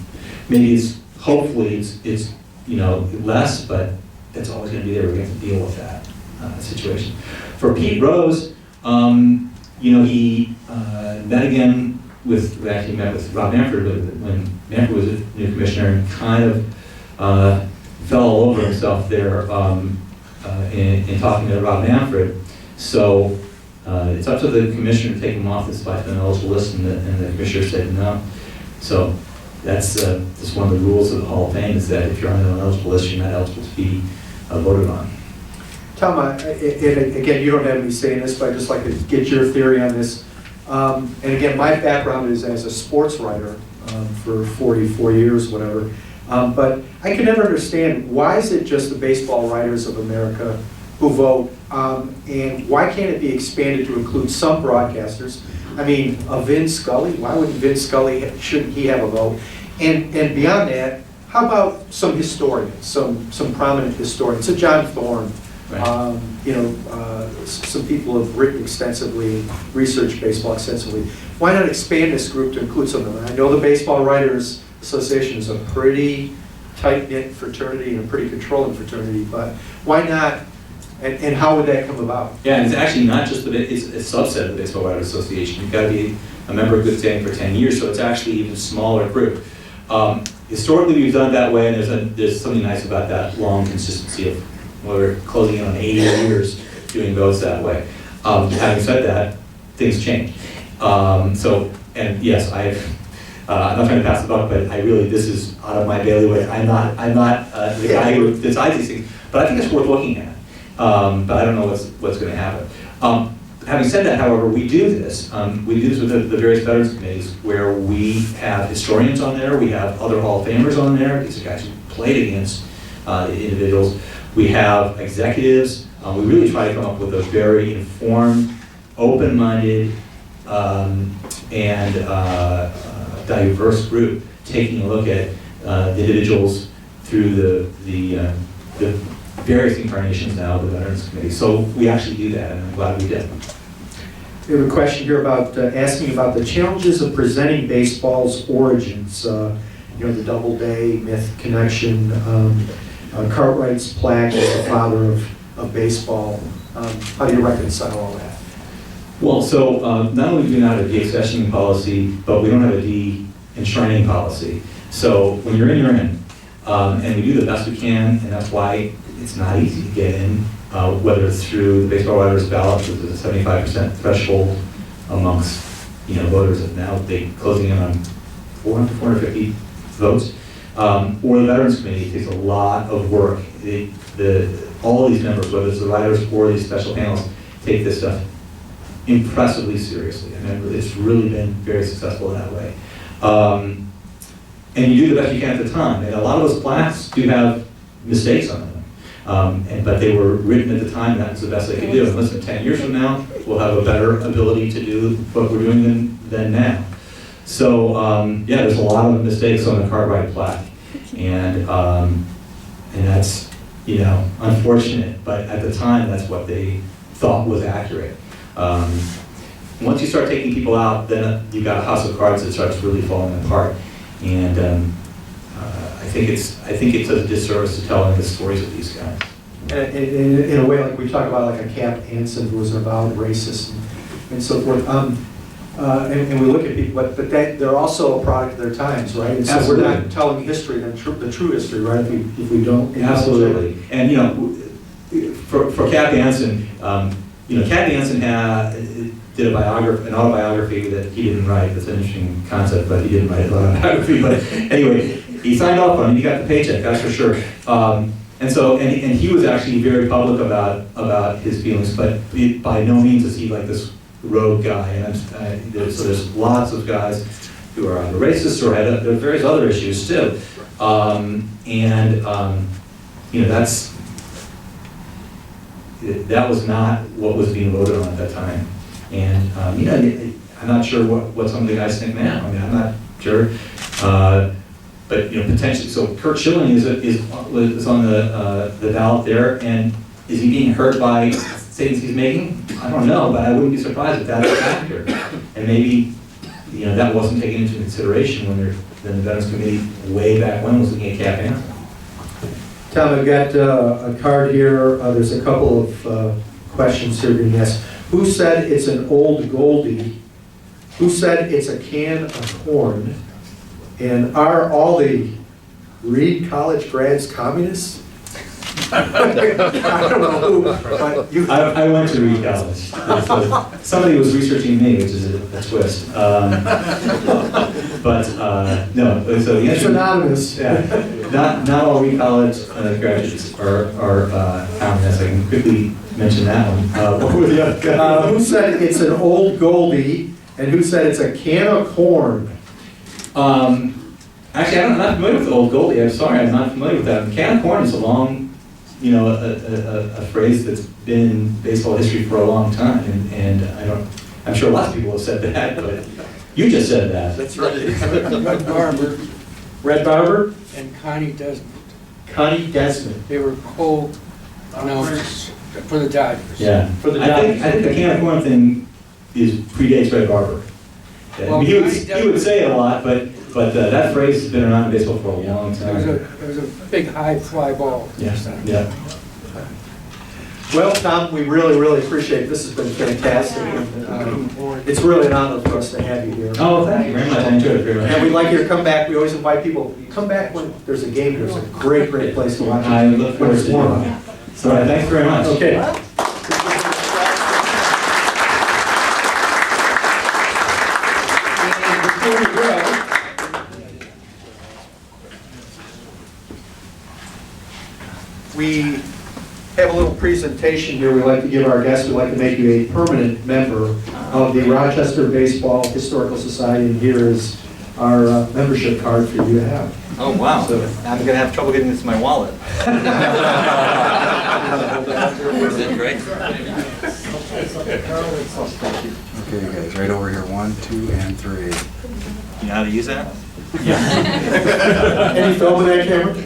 maybe hopefully it's less, but it's always going to be there. We're going to have to deal with that situation. For Pete Rose, he met with Rob Manfred when Manfred was a new commissioner, and kind of fell all over himself there in talking to Rob Manfred. So it's up to the commissioner to take him off this lifetime eligible list, and the commissioner said no. So that's just one of the rules of the Hall of Fame, is that if you're on an eligible list, you're not eligible to be voted on. Tom, again, you don't have any say in this, but I'd just like to get your theory on this. And again, my background is as a sports writer for 44 years, whatever. But I can never understand, why is it just the Baseball Writers of America who vote? And why can't it be expanded to include some broadcasters? I mean, Vin Scully, why wouldn't Vin Scully, shouldn't he have a vote? And beyond that, how about some historians, some prominent historians, so John Thorne, right. Some people have written extensively, researched baseball extensively. Why not expand this group to include some of them? I know the Baseball Writers Association is a pretty tight-knit fraternity and a pretty controlling fraternity, but why not? And how would that come about? Yeah, and it's actually not just it's a subset of the Baseball Writers Association. You've got to be a member of good standing for 10 years, so it's actually even smaller group. Historically, we've done it that way, and there's something nice about that long consistency of we're closing in on 80 years doing votes that way. Having said that, things change. And yes, I'm not trying to pass the buck, but this is out of my bailiwick. I'm not the guy who decides these things, but I think it's worth looking at. But I don't know what's going to happen. Having said that, however, we do this. We do this with the various veterans committees, where we have historians on there, we have other Hall of Famers on there. These are guys who played against individuals. We have executives. We really try to come up with a very informed, open-minded, and diverse group, taking a look at the individuals through the various incarnations now of the Veterans Committee. So we actually do that, and I'm glad we did. We have a question here about asking about the challenges of presenting baseball's origins. The Doubleday myth connection, Cartwright's plaque as the father of baseball. How do you reconcile all that? Well, so not only do we not have a de-accessioning policy, but we don't have a de-enshrining policy. So when you're in, you're in. And we do the best we can, and that's why it's not easy to get in, whether it's through the baseball writers' ballot, which is a 75% threshold amongst voters, and now they're closing in on 450 votes, or the Veterans Committee. It takes a lot of work. All these members, whether it's the writers or these special panels, take this stuff impressively seriously. I mean, it's really been very successful that way. And you do the best you can at the time. And a lot of those plaques do have mistakes on them. But they were written at the time, and that was the best they could do. And less than 10 years from now, we'll have a better ability to do what we're doing than now. So, there's a lot of mistakes on the Cartwright plaque. And that's, unfortunate. But at the time, that's what they thought was accurate. Once you start taking people out, then you've got a house of cards that starts really falling apart. And I think it's a disservice to telling the stories of these guys. And in a way, like we talk about, like a Cap Anson who was about racist and so forth. And we look at people, but they're also a product of their times, right? And so Absolutely. we're not telling history, the true history, right? If we don't. Absolutely. And for Cap Anson, Cap Anson did an autobiography that he didn't write. That's an interesting concept, but he didn't write an autobiography. But anyway, he signed off on it. He got the paycheck, that's for sure. And he was actually very public about his feelings, but by no means is he like this rogue guy. And so there's lots of guys who are either racist or had various other issues too. That was not what was being voted on at that time. And I'm not sure what some of the guys think now. I mean, I'm not sure. But potentially, so Kurt Schilling is on the ballot there, and is he being hurt by statements he's making? I don't know, but I wouldn't be surprised if that's a factor. And maybe that wasn't taken into consideration when the Veterans Committee way back when was looking at Cap Anson. Tom, I've got a card here. There's a couple of questions here being asked. Who said it's an old Goldie? Who said it's a can of corn? And are all the Reed College grads communists? I don't know who, but you... I went to Reed College. Somebody was researching me, which is a twist. No, so the It's answer... anonymous. Yeah, not all Reed College graduates are communists. I can quickly mention that one. What were the other guys? Who said it's an old Goldie? And who said it's a can of corn? Actually, I'm not familiar with the old Goldie. I'm sorry, I'm not familiar with that. Can of corn is a long, a phrase that's been in baseball history for a long time, and I'm sure lots of people have said that, but you just said that. That's right. Red Barber Red Barber? and Connie Desmond. Connie Desmond. They were co-announcers for the Dodgers. Yeah. For the I think the can of corn thing predates Red Barber. Yeah. Well, He would say it a lot, but that phrase has been around in baseball for a long time. It was a big high fly ball. Yeah. Well, Tom, we really, really appreciate it. This has been fantastic. And, it's really an honor for us to have you here. Oh, thank you very much. I enjoyed it very much. And we'd like you to come back. We always invite people, come back when there's a game. There's a great, great place to watch. I look forward to it. So, thanks very much. Okay. presentation here, we'd like to give our guests, we'd like to make you a permanent member of the Rochester Baseball Historical Society, and here is our membership card for you to have. Oh, wow. So- I'm going to have trouble getting this in my wallet. Is it great? Okay, guys, right over here, 1, 2, and 3. You know how to use that? Any film in that camera?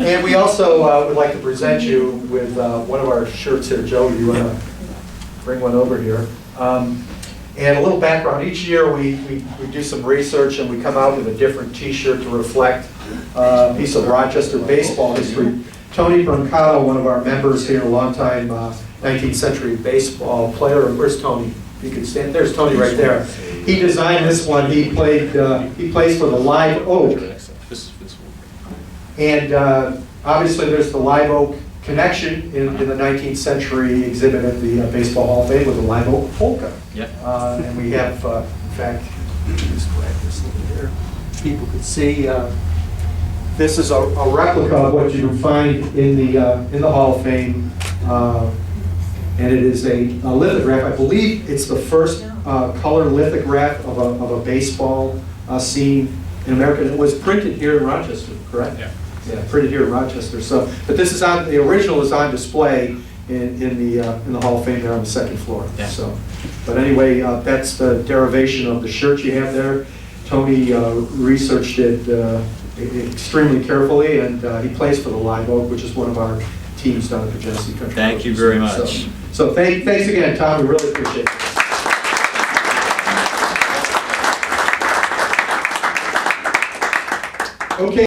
And we also would like to present you with one of our shirts here. Joe, you want to bring one over here? And a little background, each year we do some research and we come out with a different t-shirt to reflect a piece of Rochester baseball history. Tony Brancato, one of our members here, a longtime 19th century baseball player. Where's Tony? You can stand, there's Tony right there. He designed this one. He plays for the Live Oak. And obviously there's the Live Oak connection in the 19th century exhibit at the Baseball Hall of Fame with the Live Oak polka. Yep. And we have, in fact, just grab this over here. People can see. This is a replica of what you find in the Hall of Fame. And it is a lithograph. I believe it's the first color lithograph of a baseball scene in America. It was printed here in Rochester, correct? Yeah. Yeah, printed here in Rochester. So, but this is on, the original is on display in the Hall of Fame there on the second floor. Yeah. So, but anyway, that's the derivation of the shirt you have there. Tony researched it extremely carefully, and he plays for the Live Oak, which is one of our teams down at the Genesee Country Club. Thank you very much. So thanks again, Tom. We really appreciate it. Okay.